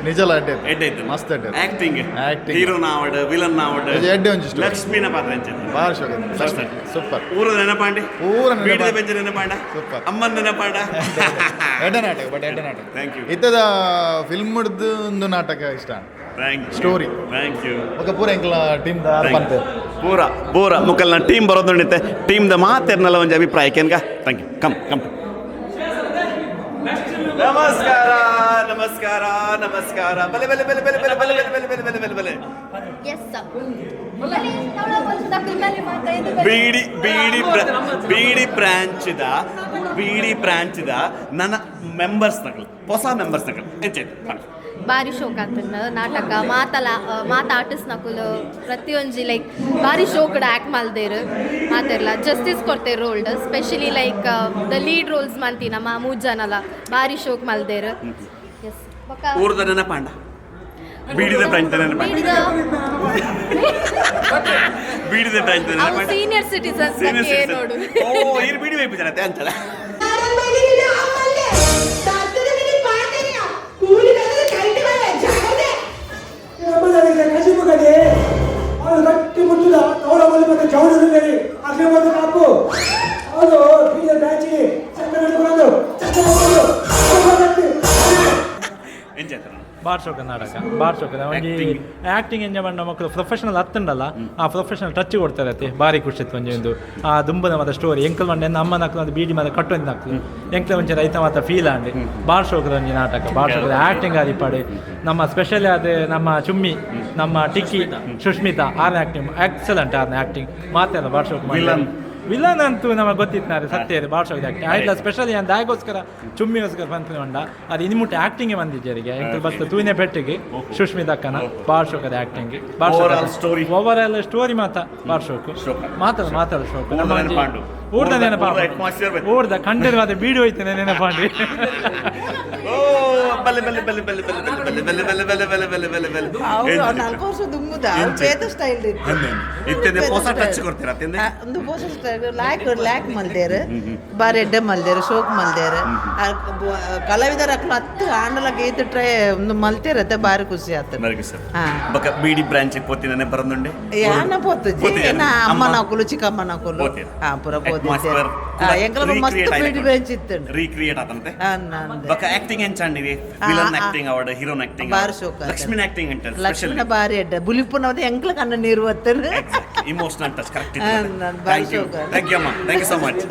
ನಿಜಲ ಮಸ್ತ್ acting hero Nawada villain Nawada ಲಕ್ಷ್ಮಿನ ಪಾತ್ರ ಭಾರಿ ಶೋಕ ಸೂಪರ್ ಊರದ ನೆನಪಾಂಡಿ ಬೀಡಿದ ಬೆಂಚ ನೆನಪಾಂಡ ಸೂಪರ್ ಅಮ್ಮನ ನೆನಪಾಂಡ ಎಡ್ಡ ನಾಟಕ ಬಟ್ ಎಡ್ಡ ನಾಟಕ ಥ್ಯಾಂಕ್ ಯು ಇತ್ತದ ಫಿಲ್ಮ್ ಒಂದು ನಾಟಕ ಇಷ್ಟ ಸ್ಟೋರಿ ಥ್ಯಾಂಕ್ ಯು ఒక ಪೂರ ಎಂಕಲ ಟೀಮ್ ದ ಬಂತೆ ಪೂರ ಮುಕಲ್ನ ಟೀಮ್ ಬರೋದು ನಿತ್ತೆ ಟೀಮ್ ದ ಮಾತೆರ್ನಲ್ಲ ಒಂಜಿ ಅಭಿಪ್ರಾಯ ಕೆನ್ಗ ಥ್ಯಾಂಕ್ ಯು ಕಮ್ ನಮಸ್ಕಾರ ಬಲೆ ಬೀಡಿ ಬ್ರಾಂಚ್ದ ನನ್ನ ಮೆಂಬರ್ಸ್ ನಕಲ್ ಹೊಸ ಮೆಂಬರ್ಸ್ ನಕಲ್ ಭಾರಿ ಶೋಕ ಆಗ್ತದೆ ನಾಟಕ ಮಾತು ಆರ್ಟಿಸ್ಟ್ ನಕುಲು ಪ್ರತಿಯೊಂದು ಲೈಕ್ ಭಾರಿ ಶೋಕಡ ಆ್ಯಕ್ಟ್ ಮಲ್ದೇರು ಮಾತೆಲ್ಲ ಜಸ್ಟಿಸ್ ಕೊಡ್ತೇವೆ ರೋಲ್ಡ್ specially like the lead roles ಮಂತಿ ನಮ್ಮ 3 ಜನಲ್ಲ ಭಾರಿ ಶೋಕ್ ಮಲ್ದೇರು ಎಸ್ ಊರ್ದ ನೆನಪಾಂಡ ಬೀಡಿದ ಬ್ರಾಂಚ್ ಸೀನಿಯರ್ ಸಿಟಿಸನ್ಸ್ ನೋಡು ಬೀಡಿ ವೈಪು ಜನತೆ ಅಂತಲ್ಲ ಗಟ್ಟಿ ಮುಟ್ಟಿದ ಅವಳ ಮೂಲಕ ಚೌಡರಿ ಅಗ್ನಿ ಕಾಪು ಅದು ಬ್ಯಾಚಿ ಬಾರ್ಸೋಕ ನಾಟಕ ಬಾರ್ಸೋಕ ಒಂಜಿ ಆ್ಯಕ್ಟಿಂಗ್ ಎಂಜಾಯ್ ಮಾಡೋ ಮಕ್ಕಳು ಪ್ರೊಫೆಷನಲ್ ಹತ್ತಂಡಲ್ಲ ಆ ಪ್ರೊಫೆಷನಲ್ ಟಚ್ ಕೊಡ್ತಾರೆ ಭಾರಿ ಖುಷಿ ಇತ್ತು ಒಂದು ಆ ದುಂಬದ ಮತ ಸ್ಟೋರಿ ಎಂಕಲ್ ಮಂಡೆ ಅಮ್ಮ ನಕ್ಲು ಅದು ಬೀಡಿ ಮತ ಕಟ್ಟೊಂದು ನಕ್ಲು ಎಂಕ್ಲ ಒಂಚೆ ರೈತ ಮಾತ ಫೀಲ್ ಆಂಡಿ ಬಾರ್ಸೋಕದ ಒಂಜಿ ನಾಟಕ ಬಾರ್ಸೋಕದ ಆ್ಯಕ್ಟಿಂಗ್ ಆದಿ ಪಾಡಿ ನಮ್ಮ ಸ್ಪೆಷಲಿ ಅದು ನಮ್ಮ ಚುಮ್ಮಿ ನಮ್ಮ ಟಿಕ್ಕಿ ಸುಷ್ಮಿತಾ ಆರ್ನ ಆ್ಯಕ್ಟಿಂಗ್ ಎಕ್ಸಲೆಂಟ್ ಆರ್ನ ಆ್ಯಕ್ಟಿಂಗ್ ಮಾತೆಲ್ಲ ಬಾರ್ಸೋಕ ವಿಲನ್ ಅಂತೂ ನಮಗೆ ಗೊತ್ತಿತ್ತಾರೆ ಸತ್ಯ ಇದೆ ಭಾಳ ಶೋಕ ಆ್ಯಕ್ಟಿಂಗ್ ಆಯ್ತು ಸ್ಪೆಷಲಿ ನಾನು ದಾಯಗೋಸ್ಕರ ಚುಮ್ಮಿಗೋಸ್ಕರ ಬಂತು ಹೊಂಡ ಅದು ಇನ್ನಿಮುಟ್ಟೆ ಆ್ಯಕ್ಟಿಂಗೇ ಬಂದಿದ್ದರಿಗೆ ಎಂಕಲ್ ಬಸ್ ತೂನೆ ಪೆಟ್ಟಿಗೆ ಸುಷ್ಮಿತಾ ಅಕ್ಕನ ಭಾಳ ಶೋಕದ ಆ್ಯಕ್ಟಿಂಗ್ ಭಾಳ ಓವರ್ ಆಲ್ ಸ್ಟೋರಿ ಭಾಳ ಶೋಕು ಮಾತಾಡ ಶೋಕು ನಮ್ಮ ಊರ್ದ ನೆನಪ ಊರ್ದ ಕಂಡಿರುವಾದ ಬೀಡಿ ಹೋಯ್ತೇನೆ ನೆನಪಾಂಡ್ರಿ ನಾಲ್ಕು ವರ್ಷ ದುಮ್ಮುದ ಬೇದ ಸ್ಟೈಲ್ ಒಂದು ಹೊಸ ಸ್ಟೈಲ್ ಲ್ಯಾಕ್ ಮಲ್ದೇರು ಬಾರಿ ಎಡ್ಡೆ ಮಲ್ದೇರು ಶೋಕ್ ಮಲ್ದೇರು ಕಲಾವಿದರ ಹತ್ತು ಆಂಡಲ ಗೀತ ಟ್ರೈ ಒಂದು ಮಲ್ತಿರತ್ತೆ ಬಾರಿ ಖುಷಿ ಆಗ್ತದೆ ಬೀಡಿ ಬ್ರಾಂಚ್ ಪೋತಿನೇ ಬರಂದುಂಡೆ ಯಾನ ಪೋತಜಿ ಅಮ್ಮ ನಾಕುಲು ಚಿಕ್ಕಮ್ಮ ನಾಕುಲು ಪೂರ ಪೋತಿದ್ದೆ ಎಂಕಲ ಮಸ್ತ್ ಬೀಡಿ ಬ್ರಾಂಚ್ ಇತ್ತು ರೀಕ್ರಿಯೇಟ್ ಆತಂತೆ ಬಕ ಆಕ್ಟಿಂಗ್ ಎಂಚಾಂಡಿವಿ ವಿಲನ್ ಆಕ್ಟಿಂಗ್ ಅವಡ ಹೀರೋನ್ ಆಕ್ಟಿಂಗ್ ಬಾರಿ ಶೋಕ ಲಕ್ಷ್ಮೀನ್ ಆಕ್ಟಿಂಗ್ ಅಂತ ಲಕ್ಷ್ಮೀನ ಬಾರಿ ಎಡ್ಡೆ ಬುಲಿಪುನವದ ಎಂಕಲ ಕಣ್ಣ ನೀರು ಒತ್ತರು emotional touch correct thank you ಅಮ್ಮ ಥ್ಯಾಂಕ್ ಯು ಸೊ ಮಚ್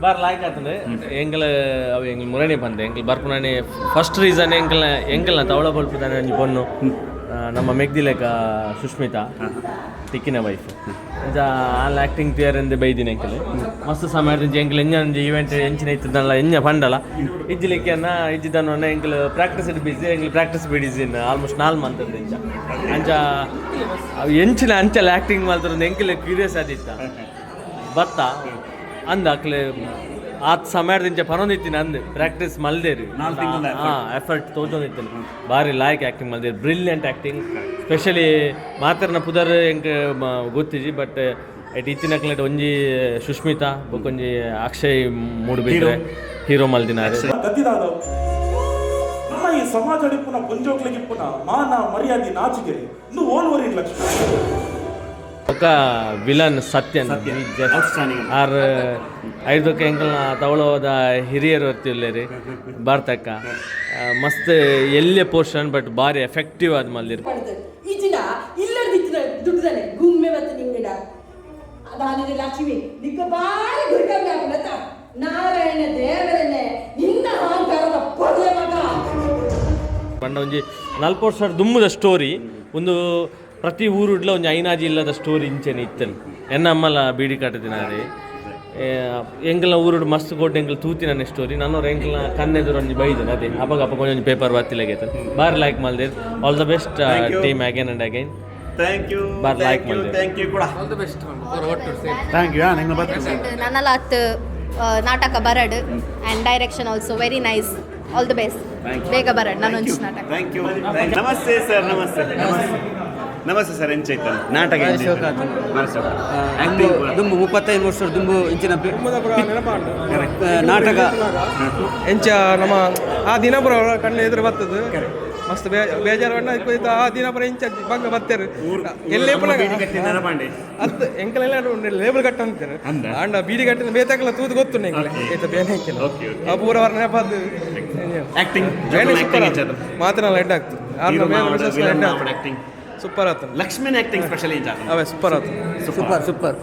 ಬಾರ್ ಲಾಯ್ಕ್ ಆತಂದ್ರೆ ಎಂಕಲ್ ಅವು ಎಂಕಲ್ ಮುರಣಿ ಬಂದೆ ಎಂಕಲ್ ಬರ್ಪುನಾನೆ ಫಸ್ಟ್ ರೀಸನ್ ಎಂಕಲ್ನ ತವಳ ಬಲ್ಪುದಾನೆ ಒಂಜಿ ಪೊನ್ನು ನಮ್ಮ ಮೆಗ್ದಿಲೆಕ ಸುಷ್ಮಿತಾ ಟಿಕ್ಕಿನ ವೈಫ್ ಆಲ್ ಆ್ಯಕ್ಟಿಂಗ್ ಪ್ಲೇಯರ್ ಎಂದು ಬೈದಿನ ಎಂಕಲ್ ಮಸ್ತ್ ಸಮಯ ಎಂಕಲ್ ಎಂಜ ಈವೆಂಟ್ ಎಂಚಿನ ಇತ್ತದಲ್ಲ ಎಂಜ ಪಂಡಲ ಇಜ್ಜಿಲಿಕ್ಕೆನ ಇಜ್ಜಿದನ್ನ ಎಂಕಲ್ ಪ್ರಾಕ್ಟೀಸ್ ಬಿಸಿ ಎಂಕಲ್ ಪ್ರಾಕ್ಟೀಸ್ ಬಿಡಿಸಿನ ಆಲ್ಮೋಸ್ಟ್ 4 ಮಂತ್ ಎಂಚ ಅಂಚ ಎಂಚಿನ ಅಂಚಲ್ಲ ಆ್ಯಕ್ಟಿಂಗ್ ಮಾಡ್ತಾರೆ ಎಂಕಲ್ ಕ್ಯೂರಿಯಸ್ ಆದಿತ್ತ ಬತ್ತ ಅಂದ ಅಕ್ಲೆ ಆ ಸಮಯದಿಂದ ಪರೊಂದಿತ್ತೀನಿ ಅಂದು ಪ್ರಾಕ್ಟೀಸ್ ಮಲ್ದೇರಿ ಎಫರ್ಟ್ ತೋಜೊಂದಿತ್ತೇನೆ ಭಾರಿ ಲಾಯ್ಕ್ ಆ್ಯಕ್ಟಿಂಗ್ ಮಲ್ದೇರಿ ಬ್ರಿಲಿಯಂಟ್ ಆ್ಯಕ್ಟಿಂಗ್ ಸ್ಪೆಷಲಿ ಮಾತರ್ನ ಪುದರ್ ಎಂಕ್ ಗೊತ್ತಿಜಿ ಬಟ್ ಎಟ್ ಇತ್ತಿನಕ್ಲೆಟ್ ಒಂಜಿ ಸುಷ್ಮಿತಾ ಬೊಕೊಂಜಿ ಅಕ್ಷಯ್ ಮೂಡ್ಬಿದ್ರೆ ಹೀರೋ ಮಲ್ದಿನಾರೆ ನಮ್ಮ ಈ ಸಮಾಜ ಪುನಃ ಪುಂಜೋಕ್ಲಿಗೆ ಪುನಃ ಮಾನ ಮರ್ಯಾದೆ ನಾಚಿಕೆ ಇನ್ನು ಓಲ್ವರಿ ಲಕ್ಷ್ಮಿ ఒక ವಿಲನ್ ಸತ್ಯನ್ ಆರ್ ಐದಕ್ಕೆ ಎಂಕಲ್ನ ತವಳೋದ ಹಿರಿಯರು ಇರ್ತಿರ್ಲೇರಿ ಭಾರತಕ್ಕ ಮಸ್ತ್ ಎಲ್ಲೇ ಪೋರ್ಷನ್ ಬಟ್ ಭಾರಿ ಎಫೆಕ್ಟಿವ್ ಆದ ಮಲ್ಲಿರ್ ಈಚಿನ ಇಲ್ಲದಿತ್ತಿನ ದುಡ್ಡನೆ ಗುಮ್ಮೆ ಮತ್ತೆ ನಿಂಗಡ ಅದಾನಿನ ಲಕ್ಷ್ಮಿ ನಿಕ್ಕ ಬಾರಿ ಗುಡ್ಡವ್ಯ ಆಗಲತ್ತ ನಾರಾಯಣ ದೇವರನ್ನೇ ನಿನ್ನ ಹಾಂಕಾರದ ಪೊದೆ ಮಗ ಪಂಡ ಒಂಜಿ 4 ವರ್ಷ ದುಮ್ಮದ ಸ್ಟೋರಿ ಒಂದು ಪ್ರತಿ ಊರುಡ್ಲ ಒಂದು ಐನಾಜಿ ಇಲ್ಲದ ಸ್ಟೋರಿ ಇಂಚೆನೆ ಇತ್ತನು ಎನ್ನಮ್ಮಲ ಬೀಡಿ ಕಟ್ಟದಿನಾರೆ ಎಂಕಲ್ನ ಊರುಡು ಮಸ್ತ್ ಕೊಟ್ಟು ಎಂಕಲ್ ತೂತಿನ ಸ್ಟೋರಿ ನನ್ನವ್ರು ಎಂಕಲ್ನ ಕನ್ನೆದುರು ಒಂಜಿ ಬೈದನು ಅದೇ ಅವಾಗ ಕೊಂಚ ಪೇಪರ್ ಬರ್ತಿಲಾಗೈತೆ ಬಾರಿ ಲೈಕ್ ಮಲ್ದೇರ್ all the best team again and again thank you ಬಾರಿ ಲೈಕ್ ಮಲ್ದೇರ್ ಥ್ಯಾಂಕ್ ಯು ಕೂಡ all the best thank you ನಿಂಗೆ ಬರ್ತೀನಿ ನನ್ನಲ್ಲ ಹತ್ತು ನಾಟಕ ಬರಡು and direction also very nice all the best ಬೇಗ ಬರಡು ನಾನೊಂದು ನಾಟಕ ಥ್ಯಾಂಕ್ ಯು ನಮಸ್ತೆ ಸರ್ ನಮಸ್ತೆ ಸರ್ ಎಂಚೈತ ನಾಟಕ ದುಂಬು 35 ವರ್ಷ ದುಂಬು ಇಂಚಿನ ನಾಟಕ ಎಂಚ ನಮ್ಮ ಆ ದಿನಪುರ ಕಣ್ಣ ಎದುರು ಬರ್ತದೆ ಮಸ್ತ್ ಬೇಜಾರು ಬಣ್ಣ ಆ ದಿನಪುರ ಇಂಚ ಬಂಗ ಬರ್ತೇರು ಎಲ್ಲೇ ಅತ್ತು ಎಂಕಲೆಲ್ಲ ಲೇಬಲ್ ಕಟ್ಟ ಅಂತಾರೆ ಅಂಡ ಬೀಡಿ ಕಟ್ಟಿನ ಬೇತಾಕಲ್ಲ ತೂದು ಗೊತ್ತು ನಿಂಗೆ ಬೇನೆ ಆ ಪೂರ ವಾರ ನೆನಪದ್ದು ಮಾತ್ರ ಹೆಡ್ ಆಗ್ತದೆ ಸೂಪರ್ ಆತ ಲಕ್ಷ್ಮೀನ್ ಆಕ್ಟಿಂಗ್ ಸ್ಪೆಷಲ್ ಅವೇ ಸೂಪರ್ ಆತ ಸೂಪರ್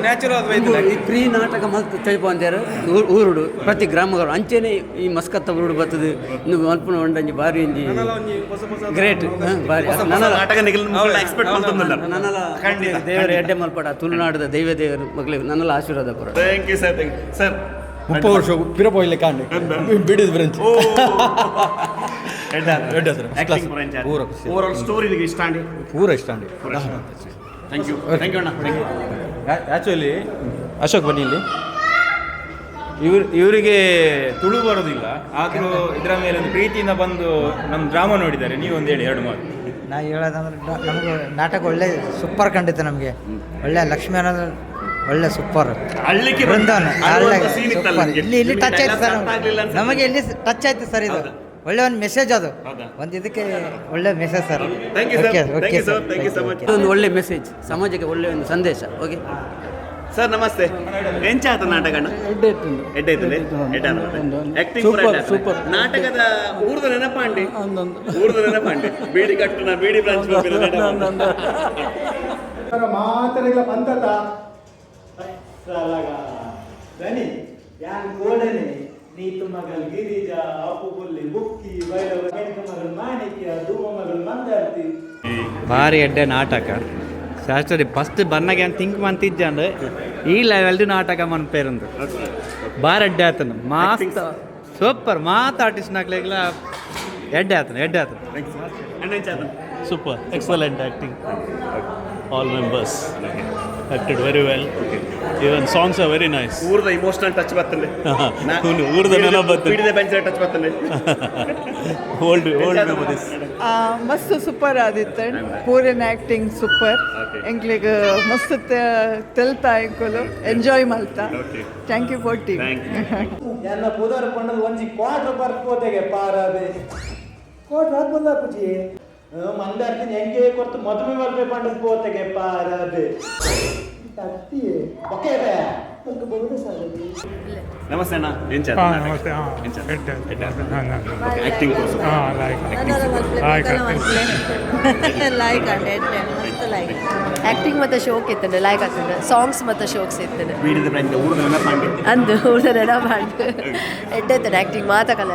ನ್ಯಾಚುರಲ್ ಫ್ರೀ ನಾಟಕ ಮಲ್ತು ತಳಿಪು ಅಂತಾರೆ ಊರುಡು ಪ್ರತಿ ಗ್ರಾಮಗಳು ಅಂಚೆನೆ ಈ ಮಸ್ಕತ್ತ ಊರುಡು ಬರ್ತದೆ ಇನ್ನು ಮಲ್ಪುನ ಒಂಡಂಜಿ ಬಾರಿ ಒಂಜಿ ಗ್ರೇಟ್ ಬಾರಿ ದೇವರ ಎಡ್ಡೆ ಮಲ್ಪಡ ತುಳುನಾಡದ ದೈವ ದೇವರು ಮಕ್ಕಳಿಗೆ ನನ್ನೆಲ್ಲ ಆಶೀರ್ವಾದ ಕೊಡ ಥ್ಯಾಂಕ್ ಯು ಸರ್ 30 ವರ್ಷ ಪಿರಪೋಯಿಲೆ ಕಾಂಡೆ ಬಿಡಿದ ಬ್ರೆಂಚ್ ಓವರಾಲ್ ಸ್ಟೋರಿ ಇಷ್ಟ ಅಂಡಿ ಪೂರ ಇಷ್ಟ ಅಂಡಿ ಥ್ಯಾಂಕ್ ಯು ಅಣ್ಣ ಆ್ಯಕ್ಚುಲಿ ಅಶೋಕ್ ಬನ್ನಿ ಇಲ್ಲಿ ಇವರಿಗೆ ತುಳು ಬರೋದಿಲ್ಲ ಆದರೂ ಇದರ ಮೇಲೆ ಒಂದು ಪ್ರೀತಿಯಿಂದ ಬಂದು ನಮ್ಮ ಡ್ರಾಮಾ ನೋಡಿದ್ದಾರೆ ನೀವೊಂದು ಹೇಳಿ 2 ಮಾತು. ನಾ ಹೇಳೋದಂದ್ರೆ ನಮಗೆ ನಾಟಕ ಒಳ್ಳೆ ಸೂಪರ್ ಕಂಡಿತ್ತು ನಮಗೆ ಒಳ್ಳೆ ಲಕ್ಷ್ಮೀ ಅನ್ನೋದು ಒಳ್ಳೆ ಸೂಪರ್ ಬೃಂದಾವನ ಇಲ್ಲಿ ಟಚ್ ಆಯ್ತು ಸರ್ ನಮಗೆ ಇಲ್ಲಿ ಟಚ್ ಆಯ್ತು ಸರ್ ಇದು ಒಳ್ಳೆ ಒಂದು ಮೆಸೇಜ್ ಅದು ಒಂದು ಇದಕ್ಕೆ ಒಳ್ಳೆ ಮೆಸೇಜ್ ಸರ್ ಒಂದು ಒಳ್ಳೆ ಮೆಸೇಜ್ ಸಮಾಜಕ್ಕೆ ಒಳ್ಳೆ ಒಂದು ಸಂದೇಶ ಓಕೆ ಸರ್ ನಮಸ್ತೆ ಎಂಚಾತ ನಾಟಕ ಸೂಪರ್ ನಾಟಕದ ಊರ್ದ ನೆನಪಾಂಡಿ ಬೀಡಿ ಕಟ್ಟುನ ಬೀಡಿ ಬ್ರಾಂಚ್ ಮಾತರೆಗಳ ಬಂದತ ನೀತು ಮಗಳು ಗಿರಿಜಾ, ಅಪ್ಪು ಬುಲ್ಲಿ ಬುಕ್ಕಿ, ಬೈಲವ ಮೆಂಕ ಮಗಳು ಮಾಣಿಕ್ಯ, ಧೂಮ ಮಗಳು ಮಂದಾರ್ತಿ. ಭಾರಿ ಎಡ್ಡೆ ನಾಟಕ ಶಾಸ್ತ್ರಿ ಫಸ್ಟ್ ಬನ್ನಗೆ ಅಂತ ಥಿಂಕ್ ಮಂತಿದ್ದೆ ಅಂದ್ರೆ ಈ ಲೆವೆಲ್ದು ನಾಟಕ ಮನ್ಪೇರಂದು ಭಾರಿ ಎಡ್ಡೆ ಆತನು ಮಾಸ್ತ್ ಸೂಪರ್ ಮಾತು ಆರ್ಟಿಸ್ಟ್ ನಾಕ್ಲೆಲ್ಲ ಎಡ್ಡೆ ಆತನು Super, excellent acting. All members acted very well. Even songs are very nice. ಊರ್ದ ಇಮೋಷನಲ್ ಟಚ್ ಬರ್ತದೆ. ಊರ್ದ ನೆನಪು ಬರ್ತದೆ. ಬಿಡಿದ ಬೆಂಚ್ ಟಚ್ ಬರ್ತದೆ. Old memories. ಮಸ್ತ್ ಸೂಪರ್ ಆದಿತ್ತು. ಪೂರನ್ ಆಕ್ಟಿಂಗ್ ಸೂಪರ್. ಎಂಕ್ಲಿಗೆ ಮಸ್ತ್ ತೆಲ್ತಾ ಎಂಕುಲು ಎಂಜಾಯ್ ಮಲ್ತಾ. Thank you for team. ಎಲ್ಲ ಪುದರ್ ಪಣ್ಣದ ಒಂಜಿ ಕ್ವಾರ್ಟರ್ ಬರ್ಕೋತೆಗೆ ಪಾರಾದೆ. ಕ್ವಾರ್ಟರ್ ಆದ್ಮಲ್ಲ ಪೂಜಿ. ಮಂದಾರ್ತಿ ಹೆಂಗೆ ಕೊರ್ತು ಮದುವೆ ಮಲ್ಪೆ ಪಂಡದ ಪೋತೆಗೆ ಪಾರಾದೆ. ತತ್ತಿಯೇ. ಓಕೆ ಬೇ. ನನಗೆ ಬಹುದೇ ಸಾಲದು. ನಮಸ್ತೆ ಅಣ್ಣ ಏನ್ ಚಾತ ನಮಸ್ತೆ ಆಕ್ಟಿಂಗ್ ಆಕ್ಟಿಂಗ್ ಮತ್ತೆ ಶೋಕ್ ಇತ್ತಂಡೆ ಲೈಕ್ ಆಗ್ತದೆ ಸಾಂಗ್ಸ್ ಮತ್ತೆ ಶೋಕ್ಸ್ ಇತ್ತಂಡೆ ಬೀಡಿದ ಬ್ರ್ಯಾಂಡ್ ಊರ್ದ ನೆನಪಾಂಡೆ ಅಂದು ಊರ್ದ ನೆನಪಾಂಡೆ ಎಡ್ಡೆತ್ತಂಡೆ ಆಕ್ಟಿಂಗ್ ಮಾತಕಲ್ಲ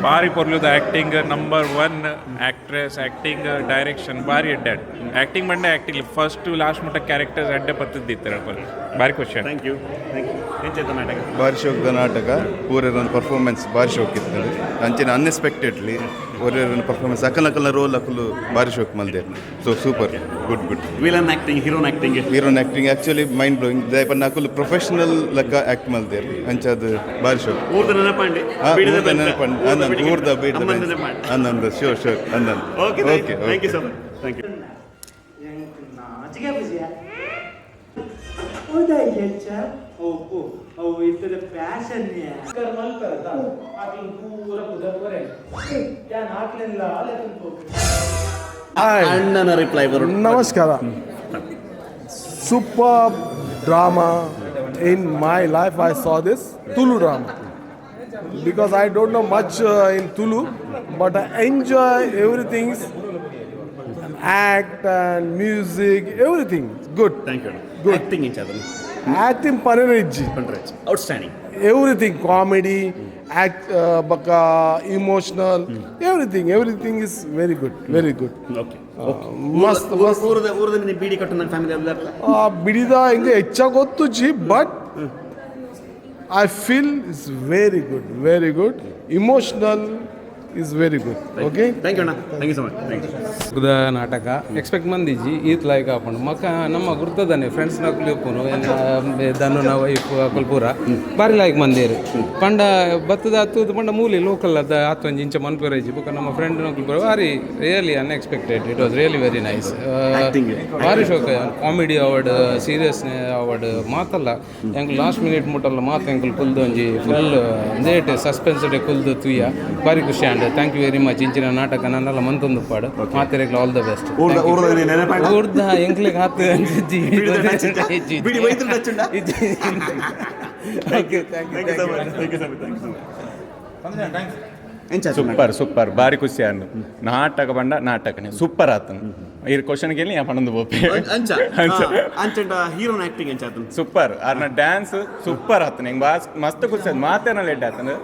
ಭಾರಿ ಪೊರ್ಲುದ acting number 1 actress acting direction ಭಾರಿ ಎಡ್ಡಾಡ್ ಆಕ್ಟಿಂಗ್ ಬಂಡೆ ಆಕ್ಟಿಂಗ್ ಫಸ್ಟ್ ಲಾಸ್ಟ್ ಮಟ್ಟ ಕ್ಯಾರೆಕ್ಟರ್ಸ್ ಅಡ್ಡೆ ಪತ್ತಿದ್ದಿತ್ತು ಭಾರಿ ಖುಷಿ. ಥ್ಯಾಂಕ್ ಯು ಏನ್ ಚಾತ ನಾಟಕ ಭಾರಿ ಶೋಕದ ನಾಟಕ ಪೂರನ ಪರ್ಫಾರ್ಮೆನ್ಸ್ ಭಾರಿ ಶೋಕ್ ಇರ್ತದೆ ಅಂಚಿನ ಅನ್ಎಕ್ಸ್ಪೆಕ್ಟೆಡ್ಲಿ ಒರ್ರೆರನ ಪರ್ಫಾರ್ಮೆನ್ಸ್ ಅಕಲ ರೋಲ್ ಅಕಲು ಭಾರಿ ಶೋಕ್ ಮಲ್ದೆ so super good villain acting ಹೀರೋನ್ ಆಕ್ಟಿಂಗ್ ಆಕ್ಚುಲಿ ಮೈಂಡ್ ಬ್ಲೋಯಿಂಗ್ ದಯಪನ್ನ ಅಕಲು ಪ್ರೊಫೆಷನಲ್ ಲೆಕ್ಕ ಆಕ್ಟ್ ಮಲ್ದೆ ಅಂಚದು ಭಾರಿ ಶೋಕ್ ಊರ್ದ ನೆನಪಾಂಡೆ ಅನ್ನಂದು ಊರ್ದ ಬೀಡದ ಅನ್ನಂದು ಶೋರ್ ಅನ್ನಂದು okay thank you so much thank you. ನಾಚಿಕೆ ಬುಜಿಯಾ ಓದಾ ಯಚ್ಚ ಓ ಇತ್ತದ ಫ್ಯಾಷನ್ ಕರ್ಮಲ್ ಕರತ ಆಕಿ ಪೂರ ಪುದಪರೆ ಕ್ಯಾ ನಾಕ್ಲೆಲ್ಲ ಲೆಕ್ಕನ್ ಹೋಗಿ ಅಣ್ಣನ ರಿಪ್ಲೈ ಬರು ನಮಸ್ಕಾರ. Super drama in my life I saw this Tulu drama because I don't know much in Tulu but I enjoy everything, act and music, everything good. Thank you. Good acting in chadam acting Pannaga outstanding, everything comedy act baka emotional everything is very good okay ಮಸ್ತ್ ಊರದ ನಿನ್ನ ಬೀಡಿ ಕಟ್ಟು ನನ್ನ ಫ್ಯಾಮಿಲಿ ಎಲ್ಲ ಬಿಡಿದ ಹಿಂಗೆ ಹೆಚ್ಚಾಗಿ ಗೊತ್ತುಜಿ but I feel is very good emotional is very good. Okay, thank you ಅಣ್ಣ thank you so much thank you. ನಾಟಕ ಎಕ್ಸ್ಪೆಕ್ಟ್ ಮಂದಿಜಿ ಈತ್ ಲೈಕ್ ಹಾಕೊಂಡು ಮಕ್ಕ ನಮ್ಮ ಗುರ್ತದಾನೆ ಫ್ರೆಂಡ್ಸ್ ನಕಲಿ ಉಪ್ಪುನು ದನ್ನು ನಾವು ಕೊಲ್ಪೂರ ಬಾರಿ ಲೈಕ್ ಮಂದಿರು ಪಂಡ ಬತ್ತದ ಹತ್ತುದು ಪಂಡ ಮೂಲಿ ಲೋಕಲ್ ಅದ ಹತ್ತೊಂದು ಇಂಚ ಮನ್ಪುರೈಜಿ ಬುಕ್ಕ ನಮ್ಮ ಫ್ರೆಂಡ್ ನಕಲ್ಪುರ ಬಾರಿ really unexpected it was really very nice ಭಾರಿ ಶೋಕ ಕಾಮಿಡಿ ಅವಾರ್ಡ್ ಸೀರಿಯಸ್ ಅವಾರ್ಡ್ ಮಾತಲ್ಲ ಹೆಂಗೆ ಲಾಸ್ಟ್ ಮಿನಿಟ್ ಮುಟ್ಟಲ್ಲ ಮಾತು ಹೆಂಗೆ ಕುಲ್ದು ಒಂಜಿ ಫುಲ್ ನೇಟ್ ಸಸ್ಪೆನ್ಸ್ಡ್ ಕುಲ್ದು ತುಯ್ಯ ಭಾರಿ ಖುಷಿ and thank you very much ಇಂಚಿನ ನಾಟಕ ನನ್ನೆಲ್ಲ ಮಂತೊಂದು ಪಾಡು ಮಾತೆರೆಗ್ಲ ಆಲ್ ದ ಬೆಸ್ಟ್ ಊರ್ದ ಎಂಕ್ಲಿಗೆ ಹಾತು ಸೂಪರ್ ಭಾರಿ ಖುಷಿ ಅನ್ನು ನಾಟಕ ಬಂಡ ನಾಟಕನೇ ಸೂಪರ್ ಆತನು ಈ ಕ್ವಶನ್ ಕೇಳಿ ಯಾ ಪಣಂದು ಬೋಪೆ ಅಂಚಂಡ ಹೀರೋನ್ ಆಕ್ಟಿಂಗ್ ಎಂಚಾತನು ಸೂಪರ್ ಆರ್ನ ಡ್ಯಾನ್ಸ್ ಸೂಪರ್ ಆತನ ಹೆಂಗ್ ಮಸ್ತ್ ಖುಷಿ ಆಯ್ತು ಮಾತೇನ ಲೆಡ್ ಆತನ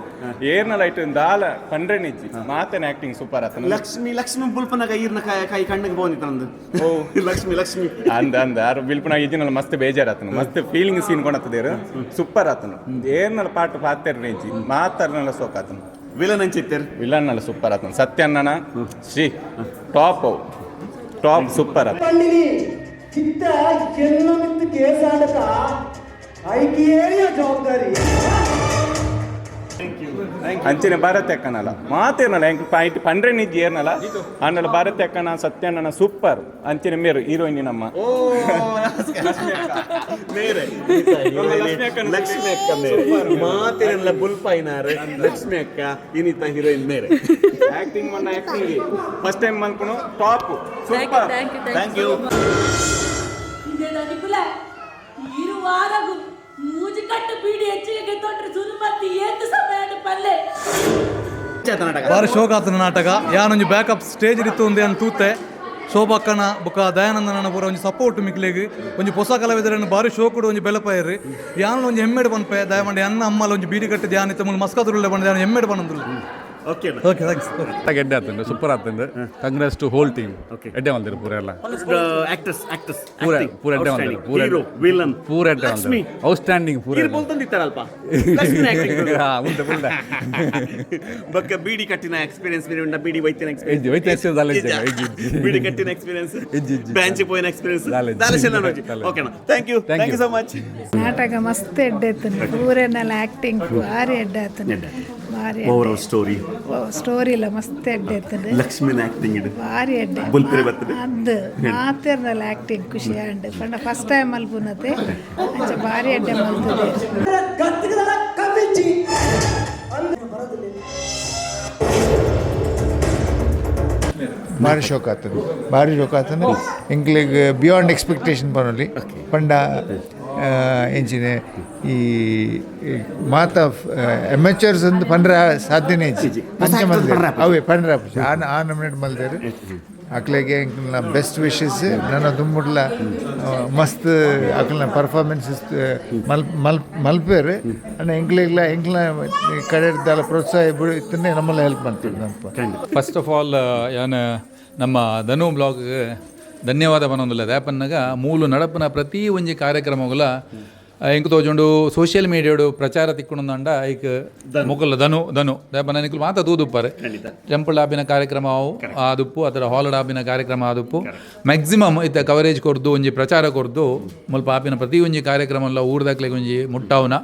ಏರ್ನ ಲೈಟ್ ದಾಲ ಪಂಡ್ರೆ ನಿಜ್ಜಿ ಮಾತೇನ ಆಕ್ಟಿಂಗ್ ಸೂಪರ್ ಆತನ ಲಕ್ಷ್ಮಿ ಬುಲ್ಪನಾಗ ಈರ್ನ ಕೈ ಕಣ್ಣಿಗೆ ಬಂದಿತ್ತಂದು ಓ ಲಕ್ಷ್ಮಿ ಅಂದ ಆರು ಬಿಲ್ಪನಾಗ ಇಜ್ಜಿನಲ್ಲ ಮಸ್ತ್ ಬೇಜಾರ್ ಆತನು ಮಸ್ತ್ ಫೀಲಿಂಗ್ ಸೀನ್ ಕೊಡತ್ತದೇರು ಸೂಪರ್ ಆತನು ಏರ್ನಲ್ಲ ಪಾಟು ಪಾತೇರ್ ರೇಂಜಿ ಮಾತಾರ್ನಲ್ಲ ಸೋಕ್ ಆತನು ವಿಲನ್ ಅಂಚಿತ್ತೇರು ವಿಲನ್ ಸೂಪರ್ ಆತನು ಸತ್ಯಣ್ಣನ ಶ್ರೀ ಟಾಪ್ ಸೂಪರ್ ಆತ ಪಂಡಿನಿ ಚಿತ್ತ ಎಲ್ಲ ಮಿತ್ತು ಕೇಸಾಡಕ ಐಕಿಯೇರಿಯ ಜವಾಬ್ದಾರಿ ಅಂಚಿನ ಭಾರತ ಅಕ್ಕನಲ್ಲ ಮಾತೇನಲ್ಲ ಹೆಂಗ್ ಪಾಯಿಂಟ್ ಪಂಡ್ರೆ ನಿಜ್ಜಿ ಏರ್ನಲ್ಲ ಅನ್ನಲ್ಲ ಭಾರತ ಅಕ್ಕನ ಸತ್ಯಣ್ಣನ ಸೂಪರ್ ಅಂಚಿನ ಮೇರು ಹೀರೋಯಿನ್ ನಮ್ಮ ಲಕ್ಷ್ಮಿ ಅಕ್ಕ ಮೇರೆ ಮಾತೇನೆಲ್ಲ ಬುಲ್ಪಾಯಿನಾರೆ ಲಕ್ಷ್ಮಿ ಅಕ್ಕ ಇನ್ನಿತ ಹೀರೋಯಿನ್ ಮೇರೆ ಆಕ್ಟಿಂಗ್ ಮಣ್ಣ ಆಕ್ಟಿಂಗ್ ಫಸ್ಟ್ ಟೈಮ್ ಮನ್ಕೊಂಡು ಟಾಪ್ ಸೂಪರ್ ಥ್ಯಾಂಕ್ ಯು. ಇದೇ ನನಗುಲ ಇರುವಾರಗು ಮೂಜಿ ಕಟ್ಟು ಬೀಡಿ ಹೆಚ್ಚಿಗೆ ತೊಟ್ರೆ ಸುರುಮತ್ತಿ ಏತು ಸಮಯ ಪಲ್ಲೆ ಬಾರಿ ಶೋಕ ಆತನ ನಾಟಕ ಯಾನೊಂಜಿ ಬ್ಯಾಕಪ್ ಸ್ಟೇಜ್ ಇತ್ತು ಒಂದೇ ಅಂತ ತೂತೆ ಶೋಭಕ್ಕನ ಬೊಕ್ಕ ದಯಾನಂದನ ಪೂರ ಒಂಜಿ ಸಪೋರ್ಟ್ ಮಿಕ್ಲೆಗ್ ಒಂಜಿ ಹೊಸ ಕಲಾವಿದರನ್ನು ಬಾರಿ ಶೋಕುಡು ಒಂಜಿ ಬೆಲಪಾಯರು ಯಾನು ಒಂಜಿ ಹೆಮ್ಮೆಡ್ ಪನ್ಪೆ ದಯಮಾಡಿ ಅನ್ನ ಅಮ್ಮಲ ಒಂಜಿ ಬೀಡಿ ಕಟ್ಟಿ ಧ್ಯಾನ ಇತ್ತ ಮುಲ್ ಮಸ್ಕತುರುಳ್ಳೆ ಬಂದ ಧ್ಯಾನ ಹೆಮ್ಮೆಡ್ ಪನ್ನಂದುಲ್ಲ. Okay okay thanks. ಎಡ್ಡೆ ಆತಂಡು ಸೂಪರ್ ಆತಂಡು ಕಾಂಗ್ರೆಸ್ ಟು ಹೋಲ್ ಟೀಮ್ ಎಡ್ಡೆ ಬಂದಿರು ಪೂರ ಎಲ್ಲ ಆಕ್ಟರ್ಸ್ ಆಕ್ಟರ್ಸ್ ಪೂರ ಎಡ್ಡೆ ಬಂದಿರು ಪೂರ ಹೀರೋ ವಿಲನ್ ಪೂರ ಎಡ್ಡೆ ಬಂದಿರು ಔಟ್ಸ್ಟ್ಯಾಂಡಿಂಗ್ ಪೂರ ಹೀರೋ ಬೋಲ್ತಂದಿತ್ತಾರಲ್ಪ ಮುಂದೆ ಮುಂದೆ ಬಕ್ಕ ಬೀಡಿ ಕಟ್ಟಿನ ಎಕ್ಸ್ಪೀರಿಯನ್ಸ್ మీరు ಬೀಡಿ ವೈತಿನ ಎಕ್ಸ್ಪೀರಿಯನ್ಸ್ ವೈತಿನ ಎಕ್ಸ್ಪೀರಿಯನ್ಸ್ ಅಲ್ಲ ಬೀಡಿ ಕಟ್ಟಿನ ಎಕ್ಸ್ಪೀರಿಯನ್ಸ್ ಬ್ರಾಂಚ್ ಪೋಯಿನ ಎಕ್ಸ್ಪೀರಿಯನ್ಸ್ ದಾಲಶೆಲ್ಲ ನೋಡಿ ಓಕೆನಾ ಥ್ಯಾಂಕ್ ಯು ಸೋ ಮಚ್. ನಾಟಕ ಮಸ್ತ್ ಎಡ್ಡೆ ಇತ್ತು ಪೂರೆನೆಲ್ಲ ಆಕ್ಟಿಂಗ್ ಭಾರಿ ಎಡ್ಡೆ ಆಯ್ತು ಭಾರಿ ಓವರ್ ಸ್ಟೋರಿ ಸ್ಟೋರಿ ಇಲ್ಲ ಮಸ್ತ್ ಎಡ್ಡೆ ಇತ್ತು ಲಕ್ಷ್ಮಿನ ಆಕ್ಟಿಂಗ್ ಇಡು ಭಾರಿ ಎಡ್ಡೆ ಬುಲ್ಪುರಿ ಬರ್ತದೆ ಅದು ಮಾತಿರ್ನಲ್ಲ ಆಕ್ಟಿಂಗ್ ಖುಷಿ ಆಂಡ್ ಪಂಡ ಫಸ್ಟ್ ಟೈಮ್ ಮಲ್ಪುನತೆ ಅಂಚ ಭಾರಿ ಎಡ್ಡೆ ಮಲ್ತದೆ ಭಾರಿ ಶೋಕ ಆಗ್ತದೆ ಭಾರಿ ಶೋಕ ಆಗ್ತದೆ ಎಂಕ್ಲಿಗೆ ಬಿಯಾಂಡ್ ಎಕ್ಸ್ಪೆಕ್ಟೇಷನ್ ಪನೊಲಿ ಪಂಡ ಎಂಚಿನ ಈ ಮಾತ ಎಮೆಚರ್ಸ್ ಒಂದು ಪಂಡ್ರ ಸಾಧ್ಯನೇ ಇಜ್ಜಿ ಅಂಚ ಮಲ್ದೇರು ಅವೇ ಪಂಡ್ರ ಆ ನಮ್ನೆಟ್ ಮಲ್ದೇರು ಅಕ್ಲೆಗೆ ಬೆಸ್ಟ್ ವಿಶಸ್ ನನ್ನ ದುಮ್ಮುಡ್ಲ ಮಸ್ತ್ ಅಕ್ಲನ ಪರ್ಫಾರ್ಮೆನ್ಸಸ್ ಮಲ್ಪೇರು ಅಣ್ಣ ಎಂಕ್ಲ ಕಡೆ ಪ್ರೋತ್ಸಾಹ ಇತ್ತನ್ನೇ ನಮ್ಮಲ್ಲ ಹೆಲ್ಪ್ ಮಾಡ್ತೀವಿ ನಮ್ಮ. ಫಸ್ಟ್ ಆಫ್ ಆಲ್ ಯಾನು ನಮ್ಮ ಧನು ಬ್ಲಾಗ್ಗೆ ಧನ್ಯವಾದ ಪನೊಂದುಲ್ಲ ದ್ಯಾಪನ್ನಾಗ ಮೂಲು ನಡಪನ ಪ್ರತಿ ಒಂಜಿ ಕಾರ್ಯಕ್ರಮಗಳ ಇಂಕ ತೋಜುಂಡು ಸೋಷಿಯಲ್ ಮೀಡಿಯಾಡು ಪ್ರಚಾರ ತಿಕ್ಕೊಂಡ ಐಕ್ ಮೊಕಲ್ ಧನು ದ್ಯಾಪನ ನಿಕ್ಲು ಮಾತ ತೂದುಪ್ಪಾರೆ ಟೆಂಪಲ್ ಆಪಿನ ಕಾರ್ಯಕ್ರಮ ಆದುಪ್ಪು ಅದರ ಹಾಲಡ್ ಆಪಿನ ಕಾರ್ಯಕ್ರಮ ಆದುಪ್ಪು ಮ್ಯಾಕ್ಸಿಮಮ್ ಇತ್ತ ಕವರೇಜ್ ಕೊರ್ದು ಒಂಜಿ ಪ್ರಚಾರ ಕೊರ್ದು ಮುಲ್ಪ ಆಪಿನ ಪ್ರತಿ ಒಂಜಿ ಕಾರ್ಯಕ್ರಮ ಎಲ್ಲ ಊರ್ದಾಕ್ಲೆಗೆ ಒಂಜಿ ಮುಟ್ಟಾವನ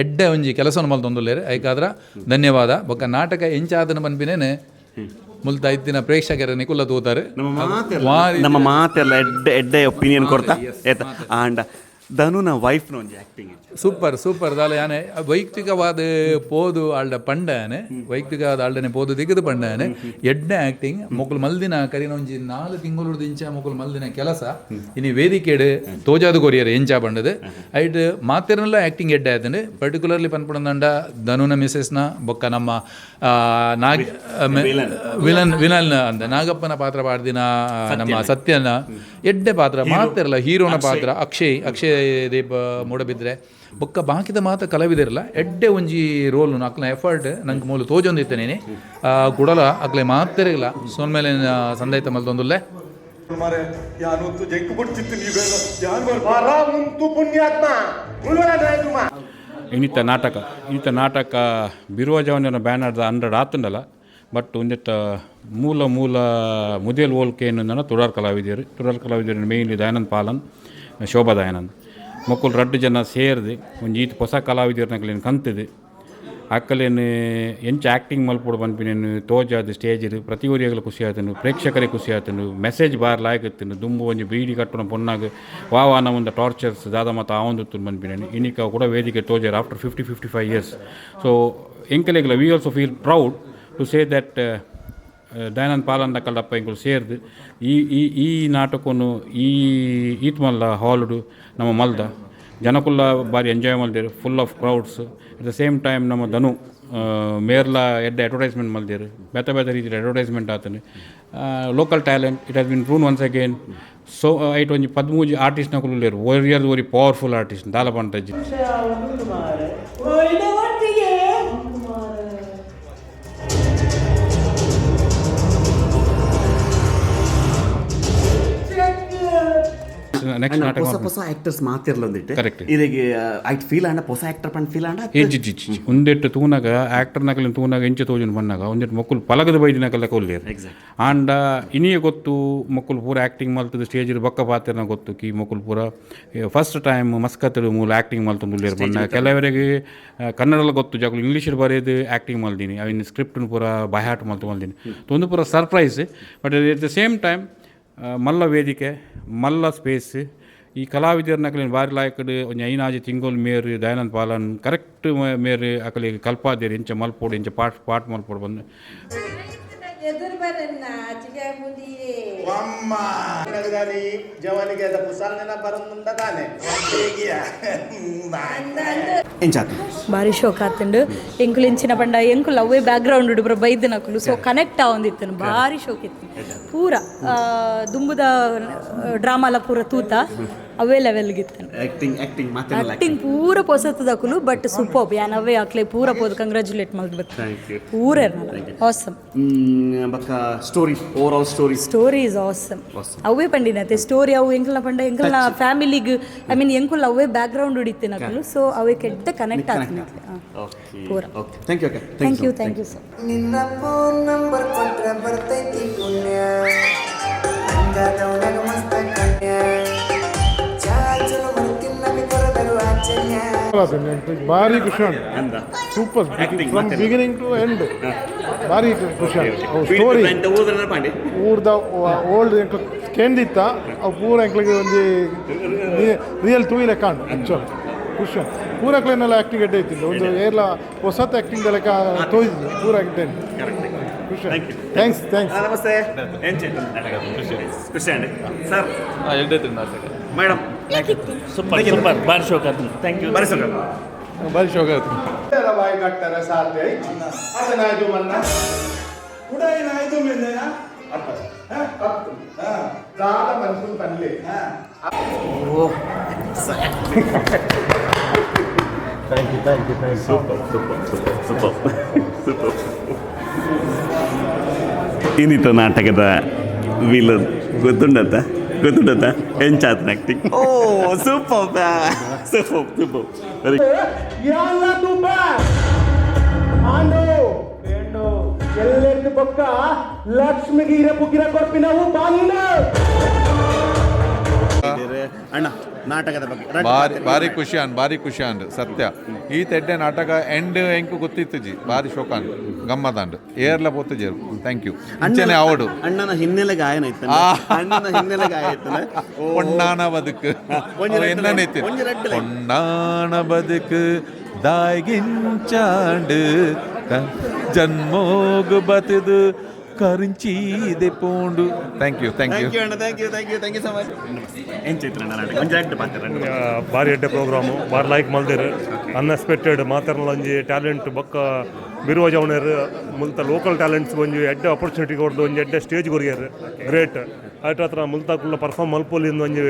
ಎಡ್ಡೆ ಒಂಜಿ ಕೆಲಸವನ್ನು ಮಲ್ತೊಂದುಲ್ಲೇರು ಐಕಾದ್ರ ಧನ್ಯವಾದ ಬೊಕ್ಕ ನಾಟಕ ಎಂಚಾದನ ಪನ್ಪಿನೇನೆ ಮುಲ್ತ ಇತ್ತಿನ ಪ್ರೇಕ್ಷಕರ ನಿಕುಲ್ಲ ತೂತಾರೆ ನಮ್ಮ ಮಾತೆಲ್ಲ ಎಡ್ಡೆ ಒಪಿನಿಯನ್ ಕೊಡ್ತಾ ಆಯ್ತಾ ಆಂಡ ಧನುನ ವೈಫ್ನ ಒಂಜಿ ಆಕ್ಟಿಂಗ್ ಸೂಪರ್ ದಾಲ ಯಾನೆ ವೈಯಕ್ತಿಕವಾದ ಪೋದು ಆಳ್ಡ ಪಂಡನೆ ವೈಯಕ್ತಿಕವಾದ ಆಳ್ಡನೆ ಪೋದು ದಿಗದು ಪಂಡನೆ ಎಡ್ಡೆ ಆಕ್ಟಿಂಗ್ ಮೊಕುಲು ಮಲ್ದಿನ ಕರಿನ ಒಂಜಿ 4 ತಿಂಗಳು ದಿಂಚ ಮೊಕುಲು ಮಲ್ದಿನ ಕೆಲಸ ಇನಿ ವೇದಿಕೆಡು ತೋಜಾದು ಕೊರಿಯರು ಎಂಚ ಪಂಡದು ಐಟ್ ಮಾತೆರ್ನೆಲ್ಲ ಆಕ್ಟಿಂಗ್ ಎಡ್ಡೆ ಆಯ್ತಂಡು ಪರ್ಟಿಕ್ಯುಲರ್ಲಿ ಪನ್ಪುಡಂದ ಧನುನ ಮಿಸಸ್ನ ಬೊಕ್ಕ ನಮ್ಮ ವಿಲನ್ ಅಂದ ನಾಗಪ್ಪನ ಪಾತ್ರ ಪಾಡ್ದಿನ ನಮ್ಮ ಸತ್ಯನ ಎಡ್ಡೆ ಪಾತ್ರ ಮಾತೆರಲ್ಲ ಹೀರೋನ ಪಾತ್ರ ಅಕ್ಷಯದೀಪ್ ಮೂಡಬಿದ್ರೆ ಬೊಕ್ಕ ಬಾಕಿದ ಮಾತ ಕಲಾವಿದರಲ್ಲ ಎಡ್ಡೆ ಒಂಜಿ ರೋಲ್ ಅಕ್ಲ ಎಫರ್ಟ್ ನಂಗೆ ಮೂಲ ತೋಜೊಂದಿತ್ತೇನೆ ಕುಡಲ ಅಕ್ಲೆ ಮಾತೆರಿಲ್ಲ ಸೋನ್ ಮೇಲೆ ಸಂದೈತ ಮಲ್ತೊಂದುಲ್ಲೆ ಇನ್ನಿತ್ತ ನಾಟಕ ಬಿರುವಜವನ ಬ್ಯಾನರ್ದ 100 ಆತುಂಡಲ್ಲ ಬಟ್ ಒಂದಿಟ್ಟ ಮೂಲ ಮುದೇಲ್ ಓಲ್ಕೇನು ತುಡಾರ್ ಕಲಾವಿದರು ಮೇಯ್ನ್ಲಿ ದಯಾನಂದ್ ಪಾಲನ್ ಶೋಭಾ ದಯಾನಂದ್ ಮಕ್ಕಳು 2 ಜನ ಸೇರಿದು ಒಂದು ಈತ ಹೊಸ ಕಲಾವಿದರ್ನಾಗಲೇನು ಕಂತಿದ್ದು ಅಕ್ಕಲೇನು ಎಂಚ ಆ್ಯಕ್ಟಿಂಗ್ ಮಲ್ಪೋಡು ಬಂದ್ಪಿನೇನು ತೋಜಾದ ಸ್ಟೇಜ್ ಪ್ರತಿ ಊರಿಯಾಗಲು ಖುಷಿ ಆಯ್ತನು ಪ್ರೇಕ್ಷಕರಿಗೆ ಖುಷಿ ಆಯ್ತನು ಮೆಸೇಜ್ ಬಾರ್ ಲಾಯಕತ್ತನು ದುಂಬು ಒಂಜಿ ಬೀಡಿ ಕಟ್ಟುನ ಪೊನ್ನಾಗ ವಾವಾನ ಒಂದು ಟಾರ್ಚರ್ಸ್ ದಾದ ಮತ್ತು ಆವಂದು ಬಂದ್ಪಿನೇನು ಇನ್ನಿಕ ಕೂಡ ವೇದಿಕೆ ತೋಜಾರ ಆಫ್ಟರ್ 55 ಇಯರ್ಸ್ ಸೊ ಎಂಕಲೆಗಲ we also feel proud to say that Dayanand Palan Kallappa ಎಂಕಲು ಸೇರಿದು ಈ ನಾಟಕವನ್ನು ಈತ್ ಮಲ್ಲ ಹಾಲ್ಡು ನಮ್ಮ ಮಲ್ದ ಜನಕುಲ್ಲ ಬಾರಿ ಎಂಜಾಯ್ ಮಲ್ದೇರು full of crowds at the same time ನಮ್ಮ ಧನು ಮೇರ್ಲ ಎಡ್ಡೆ ಅಡ್ವರ್ಟೈಸ್ಮೆಂಟ್ ಮಲ್ದೇರು ಬೇತೆ ರೀತಿಯ ಅಡ್ವರ್ಟೈಸ್ಮೆಂಟ್ ಆತನು local talent it has been proven once again so ಐಟ್ ಒಂಜಿ 13 ಆರ್ಟಿಸ್ಟ್ನ ಕುಲ್ಲೇರು ವೆರಿ ಪವರ್ಫುಲ್ ಆರ್ಟಿಸ್ಟ್ ದಾಲ ಪಂಟಜ್ಜಿ ನೆಕ್ಸ್ಟ್ ನಾಟಕ ಹೊಸ ಆಕ್ಟರ್ಸ್ ಮಾತಿರ್ಲಂದಿಟ್ಟು ಕರೆಕ್ಟ್ ಇದಕ್ಕೆ ಐಟ್ ಫೀಲ್ ಆಂಡ ಹೊಸ ಆಕ್ಟರ್ ಪಂಡ್ ಫೀಲ್ ಆಂಡ ಎಜ್ಜಿ ಒಂದೆಟ್ಟು ತೂನಾಗ ಆಕ್ಟರ್ನಾಗಲಿನ ತೂನಾಗ ಎಂಚ ತೋಜನ್ ಬಂದಾಗ ಒಂದೆಟ್ಟು ಮಕ್ಕಳು ಪಲಗದ ಬೈದಿನಾಗಲ್ಲ ಕೊಲ್ಲೇರು ಆಂಡ ಇನಿಯೇ ಗೊತ್ತು ಮಕ್ಕಳು ಪೂರ ಆ್ಯಕ್ಟಿಂಗ್ ಮಲ್ತದ ಸ್ಟೇಜ್ ಬೊಕ್ಕ ಪಾತ್ರನ ಗೊತ್ತು ಕಿ ಮಕ್ಕಳು ಪೂರ ಫಸ್ಟ್ ಟೈಮ್ ಮಸ್ಕತ್ತಡು ಮೂಲ ಆ್ಯಕ್ಟಿಂಗ್ ಮಲ್ತೊಂದುಲ್ಲೇರು ಬಂದಾಗ ಕೆಲವರಿಗೆ ಕನ್ನಡಲ್ಲ ಗೊತ್ತು ಜಾಗಲು ಇಂಗ್ಲೀಷ್ ಬರೆಯೋದು ಆ್ಯಕ್ಟಿಂಗ್ ಮಲ್ದೀನಿ ಅವಿನ ಸ್ಕ್ರಿಪ್ಟ್ನ ಪೂರ ಬೈಹಾಟ್ ಮಲ್ದೀನಿ ಒಂದು ಪೂರ surprise but at the same time ಮಲ್ಲ ವೇದಿಕೆ ಮಲ್ಲ ಸ್ಪೇಸ್ ಈ ಕಲಾವಿದರ್ನಕಲಿನ ಬಾರಿ ಲಾಯಕಡು ಒಂಜಿ 5 ತಿಂಗಳು ಮೇರು ದಯಾನಂದ್ ಪಾಲನ್ ಕರೆಕ್ಟ್ ಮೇರು ಅಕಲಿಗೆ ಕಲ್ಪಾದೇರು ಇಂಚ ಮಲ್ಪೋಡು ಇಂಚ ಪಾಟ್ ಮಲ್ಪೋಡು ಬಂದು ಎಂಚಾತು ಭಾರಿ ಶೋಕ ಆತಂಡು ಎಂಕುಲು ಇಂಚಿನ ಪಂಡ ಎಂಕುಲು ಅವೇ ಬ್ಯಾಕ್ಗ್ರೌಂಡ್ ಉಡು ಪೂರ ಬೈದ್ ನಕುಲು ಸೊ ಕನೆಕ್ಟ್ ಆವೊಂದಿತ್ತನು ಭಾರಿ ಶೋಕ ಇತ್ತು ಪೂರ ದುಂಬುದ ಡ್ರಾಮಾಲ ಪೂರ ತೂತ ಅವೇ ಲೆವೆಲ್ಗಿತ್ತನು ಆಕ್ಟಿಂಗ್ ಪೂರ ಪೊಸತ್ತದಕುಲು ಬಟ್ ಸೂಪರ್ ಯಾನ್ ಅವೇ ಆಕ್ಲೆ ಪೂರ ಪೋದು ಕಂಗ್ರಾಚುಲೇಟ್ ಮಾಡ್ಬೇಕು ಪೂರ ಆಸಮ್ ಸ್ಟೋರಿ ಇಸ್ ಆಸಮ್ ಅವೇ ಪಂಡಿನತೆ ಸ್ಟೋರಿ ಅವು ಎಂಕಲ್ನ ಪಂಡ ಎಂಕಲ್ನ ಫ್ಯಾಮಿಲಿಗ್ ಐ ಮೀನ್ ಎಂಕುಲ್ ಅವೇ ಬ್ಯಾಕ್ಗ್ರೌಂಡ್ ಉಡಿತ್ತೆ ನಕಲು ಸೊ ಅವೇ ಕೆಟ್ಟ ಕನೆಕ್ಟ್ ಆಗ್ತದೆ ಪೂರ ಥ್ಯಾಂಕ್ ಯು ಸರ್ ನಿನ್ನ ಫೋನ್ ನಂಬರ್ ಕೊಟ್ರೆ ಬರ್ತೈತಿ ಪುಣ್ಯ ನಂಗದವನಾಗ ಮಸ್ತ ಕನ್ಯ ಚಾಚಲು ಬರ್ತಿನ್ನ ಬಿಕರದರು ಆಚನ್ಯ ಭಾರಿ ಖುಷಿ ಉಂಟು super from beginning to end ಭಾರಿ ಖುಷಿ ಉಂಟು ಸ್ಟೋರಿ ಊರ್ದ ಓಲ್ಡ್ ಕೇಂದಿತ್ತ ಅವು ಪೂರ ಎಂಕ್ಲಿಗೆ ಒಂದು ರಿಯಲ್ ತೂಯಿ ಲೆಕ್ಕ ಉಂಟು ಆ್ಯಕ್ಚುಲ್ ಖುಷಿ ಪೂರ ಕ್ಲೈನೆಲ್ಲ ಆ್ಯಕ್ಟಿಂಗ್ ಎಡ್ಡೆ ಇತ್ತಿಲ್ಲ ಒಂದು ಏರ್ಲ ಹೊಸತ್ ಆ್ಯಕ್ಟಿಂಗ್ ಲೆಕ್ಕ ತೋಯ್ದು ಪೂರ ಎಡ್ಡೆ ಖುಷಿ ಥ್ಯಾಂಕ್ಸ್ ನಮಸ್ತೆ ಖುಷಿ ಅಂడి ಸರ್ ಮೇಡಮ್ ಸೂಪರ್ ಸೂಪರ್ ಭಾರಿ ಶೋಕ ಆಯ್ತು ಥ್ಯಾಂಕ್ ಯು ಭಾರಿ ಶೋಕ ಆಯ್ತು ಬಾಯಿ ಕಟ್ಟರ ಸಾಧ್ಯ ಅದನ್ನಾಯ್ತು ಮನ್ನ ಉಡಾಯಿನಾಯ್ತು ಮೆಲ್ಲೆನ ಕತ್ತು ದಾದ ಮನಸ್ಸು ತನ್ಲೆ ಥ್ಯಾಂಕ್ ಯು ಸೂಪರ್ ಇನ್ನಿತ ನಾಟಕದ ವಿಲನ್ ಗೊತ್ತುಂಡತ್ತ ಎಂಚಾತನ ಆಕ್ಟಿಂಗ್ ಓ ಸೂಪರ್ ವೆರಿ ಎಲ್ಲೆದ್ದು ಪಕ್ಕ ಲಕ್ಷ್ಮಿಗೆ ಇರ ಬುಗ್ಗಿರ ಕೊಡ್ಪಿ ನಾವು ಬಂದ ಅಣ್ಣ ನಾಟಕದ ಬಗ್ಗೆ ಭಾರಿ ಖುಷಿ ಅಂಡ್ ಸತ್ಯ ಈ ತೆಡ್ಡೆ ನಾಟಕ ಎಂಡ್ ಎಂಕು ಗೊತ್ತಿತ್ತು ಜಿ ಭಾರಿ ಶೋಕ ಅಂಡ್ ಗಮ್ಮತ್ ಏರ್ಲ ಪೋತು ಜೇರು ಥ್ಯಾಂಕ್ ಯು ಅಂಚನೆ ಅವಡು ಅಣ್ಣನ ಹಿನ್ನೆಲೆ ಗಾಯನ பொன்னான ಬದುಕು என்னென்ன பொன்னான ಬದುಕು ದಾಯ್ಗಿಂಚಾಂಡು ಜನ್ಮೋಗು ಬತದು ಕರಿಂಚೀದೆ ಪೋಂಡು ಥ್ಯಾಂಕ್ ಯು ಸೊ ಮಚ್ ಭಾರಿ ಎಡ್ಡೆ ಪ್ರೋಗ್ರಾಮು ಭಾರಿ ಲೈಕ್ ಮಲ್ದೇರು ಅನ್ಎಕ್ಸ್ಪೆಕ್ಟೆಡ್ ಮಾತಾಡಲ್ಲ ಒಂಜಿ ಟ್ಯಾಲೆಂಟ್ ಬೊಕ್ಕ ಬಿರುವ ಜವನೇರು ಮುಲ್ತ ಲೋಕಲ್ ಟ್ಯಾಲೆಂಟ್ಸ್ ಒಂಜಿ ಎಡ್ಡೆ ಆಪರ್ಚುನಿಟಿ ಕೊಡ್ದು ಒಂಜಿ ಎಡ್ಡೆ ಸ್ಟೇಜ್ ಕೊರಿಯಾರು ಗ್ರೇಟ್ ಆಯ್ತು ಹತ್ರ ಮುಲ್ತಾಕುಲ್ಲ ಪರ್ಫಾರ್ಮ್ ಮಲ್ಪೋಲಿಂದ ಒಂಜಿ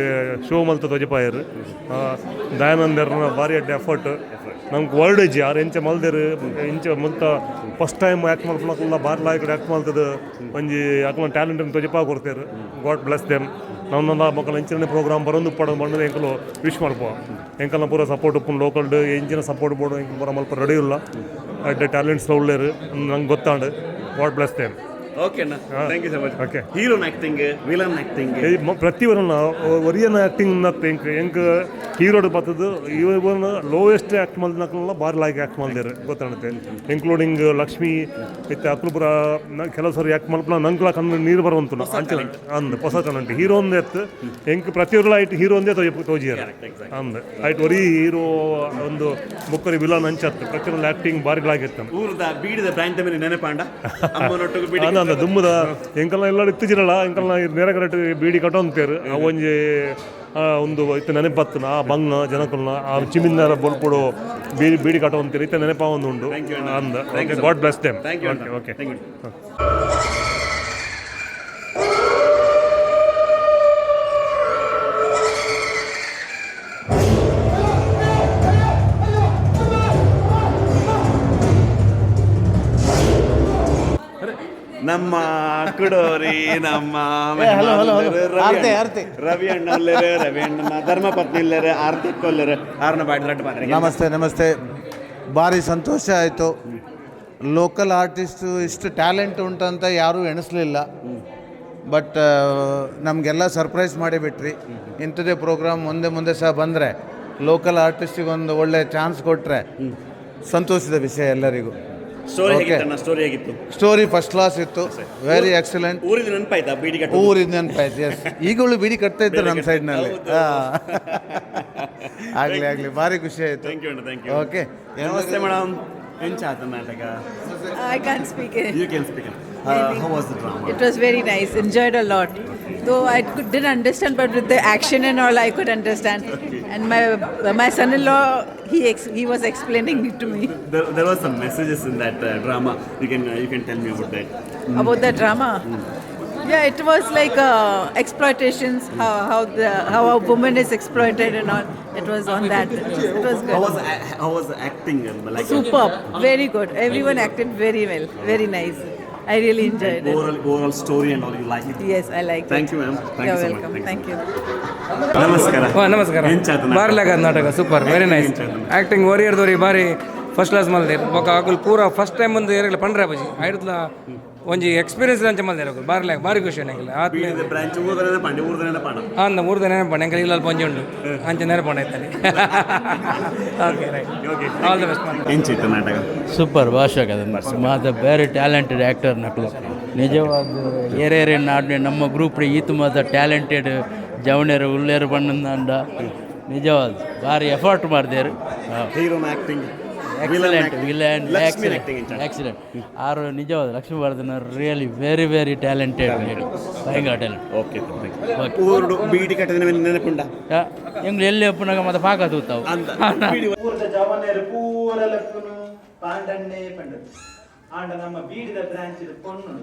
ಶೋ ಮಲ್ತ ತೊಜಪಾಯರು ದಯಾನಂದ್ ಭಾರಿ ಎಡ್ಡೆ ಎಫರ್ಟ್ ನಮ್ಗೆ ವರ್ಲ್ಡ್ ಇಜ್ಜಿ ಯಾರು ಎಂಚ ಮಲ್ದೇರು ಇಂಚ ಮುಲ್ತ ಫಸ್ಟ್ ಟೈಮ್ ಆ್ಯಕ್ಟ್ ಮಾಡ್ಕೊಳಕಲ್ಲ ಭಾರಿ ಲಾಯ್ಕ್ ಆ್ಯಕ್ಟ್ ಮಾಡ್ತದೆ ಒಂಜಿ ಯಾಕಂದ್ರೆ ಟ್ಯಾಲೆಂಟನ್ನು ತೊಜಪಾ ಕೊಡ್ತಾರೆ ಗಾಡ್ ಬ್ಲೆಸ್ ದೆಮ್ ನಮ್ಮನ್ನ ಮಕ್ಕಳ ಎಂಚಿನ ಪ್ರೋಗ್ರಾಮ್ ಬರೋದು ಪಡೋದು ಬಂದ್ರೆ ಎಂಕಲು ವಿಶ್ ಮಾಡ್ಕೋ ಎಂಕಲ್ನ ಪೂರ ಸಪೋರ್ಟ್ ಉಪ್ಪು ಲೋಕಲ್ಡ್ ಎಂಚಿನ ಸಪೋರ್ಟ್ ಬೋರ್ಡು ಎಂಕ ಪೂರ ಮಲ್ಪ ರೆಡಿ ಇಲ್ಲ ಅಡ್ಡೆ ಟ್ಯಾಲೆಂಟ್ಸ್ ಒಳ್ಳೆಯರು ನಂಗೆ ಗೊತ್ತಾಂಡು ಗಾಡ್ ಬ್ಲೆಸ್ ದೆಮ್ ಓಕೆ ಅಣ್ಣ thank you so much okay ಹೀರೋನ್ ಆಕ್ಟಿಂಗ್ ವಿಲನ್ ಆಕ್ಟಿಂಗ್ ಪ್ರತಿಯೊಂದು ಒರಿಯನ್ ಆ್ಯಕ್ಟಿಂಗ್ ಎಂಕ್ ಹೀರೋಡ್ ಬರ್ತದ್ದು ಇವನ್ ಲೋಯೆಸ್ಟ್ ಆ್ಯಕ್ಟ್ ಮಾಡಿದ್ನಲ್ಲ ಭಾರಿ ಲಾಯ್ಕ್ ಆ್ಯಕ್ಟ್ ಮಾಡಿದಾರೆ ಗೊತ್ತಾಗುತ್ತೆ ಇನ್ಕ್ಲೂಡಿಂಗ್ ಲಕ್ಷ್ಮಿ ಮತ್ತು ಅಕ್ಲುಪುರ ಕೆಲವು ಸರಿ ಆ್ಯಕ್ಟ್ ಮಲ್ಪನ ನಂಗ್ಲ ಕಣ್ಣು ನೀರು ಬರುವಂತು ಅಂಚೆ ಅಂದ್ ಹೊಸ ಕಣ್ಣಂಟು ಹೀರೋ ಒಂದೇ ಎತ್ತು ಎಂಕ್ ಪ್ರತಿಯೊಬ್ಬರು ಆಯ್ತು ಹೀರೋ ಒಂದೇ ತೋಜಿಯಾರ ಅಂದ್ ಆಯ್ತು ಒರಿ ಹೀರೋ ಒಂದು ಬುಕ್ಕರಿ ವಿಲನ್ ಅಂಚತ್ತು ಪ್ರತಿಯೊಂದು ಆ್ಯಕ್ಟಿಂಗ್ ಭಾರಿ ಲಾಗಿತ್ತು ಬೀಡಿದ ಬ್ರಾಂಡ್ ಮೇಲೆ ನೆನಪಾಂಡ ದುಮ್ಮದ ಎಂಕಲ್ನ ಎಲ್ಲ ಇತ್ತಿಜಿರಲ್ಲ ಎಂಕಲ್ನ ನೇರ ಕರೆಕ್ಟ್ ಬೀಡಿ ಕಟ್ಟೋಂತೇರು ಅವೊಂಜಿ ಒಂದು ಇತ್ತು ನೆನಪತ್ತು ಆ ಬಂಗ ಜನಕಲ್ನ ಆ ಚಿಮಿಂದಾರ ಬೋಲ್ಪುಡು ಬೀಡಿ ಕಟ್ಟೋಂತೀರಿ ಇತ್ತ ನೆನಪ ಒಂದು ಉಂಡು ಅಂದ okay god bless them okay ನಮ್ಮ ಕುಡೋರಿ ನಮ್ಮ ರವಿ ಅಣ್ಣನ ಧರ್ಮಪತ್ನಿ ಆರ್ತಿ ಕೊಲ್ಲರು ಆರ್ನ ಬಾಡ್ಲಟ್ ನಮಸ್ತೆ ಭಾರಿ ಸಂತೋಷ ಆಯಿತು ಲೋಕಲ್ ಆರ್ಟಿಸ್ಟು ಇಷ್ಟು ಟ್ಯಾಲೆಂಟ್ ಉಂಟಂತ ಯಾರೂ ಎಣಿಸ್ಲಿಲ್ಲ ಬಟ್ ನಮಗೆಲ್ಲ ಸರ್ಪ್ರೈಸ್ ಮಾಡಿಬಿಟ್ರಿ ಇಂಥದ್ದೇ ಪ್ರೋಗ್ರಾಮ್ ಮುಂದೆ ಸಹ ಬಂದರೆ ಲೋಕಲ್ ಆರ್ಟಿಸ್ಟಿಗೆ ಒಂದು ಒಳ್ಳೆ ಚಾನ್ಸ್ ಕೊಟ್ಟರೆ ಸಂತೋಷದ ವಿಷಯ ಎಲ್ಲರಿಗೂ. ಸ್ಟೋರಿ ಫಸ್ಟ್ ಕ್ಲಾಸ್ ಇತ್ತು, ವೆರಿ ಎಕ್ಸಲೆಂಟ್. ಊರಿದ ನೆನಪಾಯ್ತು ಎಸ್. ಈಗಲೂ ಬೀಡಿ ಕಟ್ತಾ ಇದ್ದಾರೆ ನಮ್ಮ ಸೈಡ್ನಲ್ಲಿ. ಆಗಲಿ ಭಾರಿ ಖುಷಿ ಆಯಿತು. ಓಕೆ ನಮಸ್ತೆ ಮೇಡಮ್. ಎಂಚಾತ ನಾಟಕ? I can't speak it. You can speak it. How was the drama? It was very nice. Enjoyed a lot. Though I didn't understand, but with the action and all, I could understand. And my son-in-law, he was explaining it to me. There were some messages in that drama. You can tell me about that. About the drama. Yeah, it was like exploitations, how a woman is exploited and all. It was on that. It was good. How was the acting? Superb. Very good. Everyone acted very well. Very nice. I really enjoyed it. Overall story and all, you like it? Yes, I liked it. Thank you, ma'am. Thank You're you so welcome. much. Thank you. ನಮಸ್ಕಾರ. ನಮಸ್ಕಾರ. ಬಾರ್ಲಾಗ ನಾಟಕ ಸೂಪರ್ ವೆರಿ ನೈಸ್ ಆ್ಯಕ್ಟಿಂಗ್ ಓರಿಯರ್ದವ್ರಿ ಬಾರಿ ಫಸ್ಟ್ ಕ್ಲಾಸ್ ಮಲ್ದೇರು ಬೊಕ್ಕ ಆಕುಲ್ ಪೂರ ಫಸ್ಟ್ ಟೈಮ್ ಒಂದು ಏರಿಯಲ್ಲ ಪಂಡ್ರೆ ಬಜಿ ಐಡ್ಲ ಒಂಜಿ ಎಕ್ಸ್ಪೀರಿಯನ್ಸ್ ಅಂಚ ಮಲ್ದೇರು ಆಕುಲ್ ಬಾರ್ಲಾಗ ಬಾರಿ ಖುಷಿ ಆಗಿಲ್ಲ ಅಂದ 3 ದಿನ ನೆನಪಂಡು ಎಂಕಲ್ ಇಲ್ಲ ಪಂಜಿ ಉಂಡು ಅಂಚ ನೆನಪಂಡು ಆಯ್ತಾನೆ okay right all the best ಎಂಚಿತ್ತು ನಾಟಕ ಸೂಪರ್ ಭಾಷೆ ಆಗದ ಮಾತ ಬೇರೆ ಟ್ಯಾಲೆಂಟೆಡ್ ಆ್ಯಕ್ಟರ್ ನಕಲು ನಿಜವಾದ ಏರೇರೆ ನಾಡು ನಮ್ಮ ಗ್ರೂಪ್ ಈತು ಮಾತ ಟ್ಯಾಲೆಂಟೆಡ್ ಜವಣರು ಉಳ್ಳೇರು ಬಣ್ಣಂದ ನಿಜವಾದ ಭಾರಿ ಎಫರ್ಟ್ ಮಾಡಿದೇರು ಎಕ್ಸಲೆಂಟ್ ವಿಲನ್ ಎಕ್ಸಲೆಂಟ್ ಆರು ನಿಜವಾದ ಲಕ್ಷ್ಮೀವರ್ಧನ ರಿಯಲಿ ವೆರಿ ವೆರಿ ಟ್ಯಾಲೆಂಟೆಡ್ ಭಯಂಕರ ಟ್ಯಾಲೆಂಟ್ ಓಕೆ ಬೀಡಿ ಕಟ್ಟಿದ ನೆನಪುಂಡ ಎಂಗ್ಳು ಎಲ್ಲಿ ಒಪ್ಪನಾಗ ಮತ್ತೆ ಪಾಕ ತೂತಾವು ಜವನೇರು ಪೂರ ಲೆಕ್ಕನು ಪಾಂಡನ್ನೇ ಪಂಡದು ಆಂಡ ನಮ್ಮ ಬೀಡಿದ ಬ್ರಾಂಚ್ ಪೊಣ್ಣು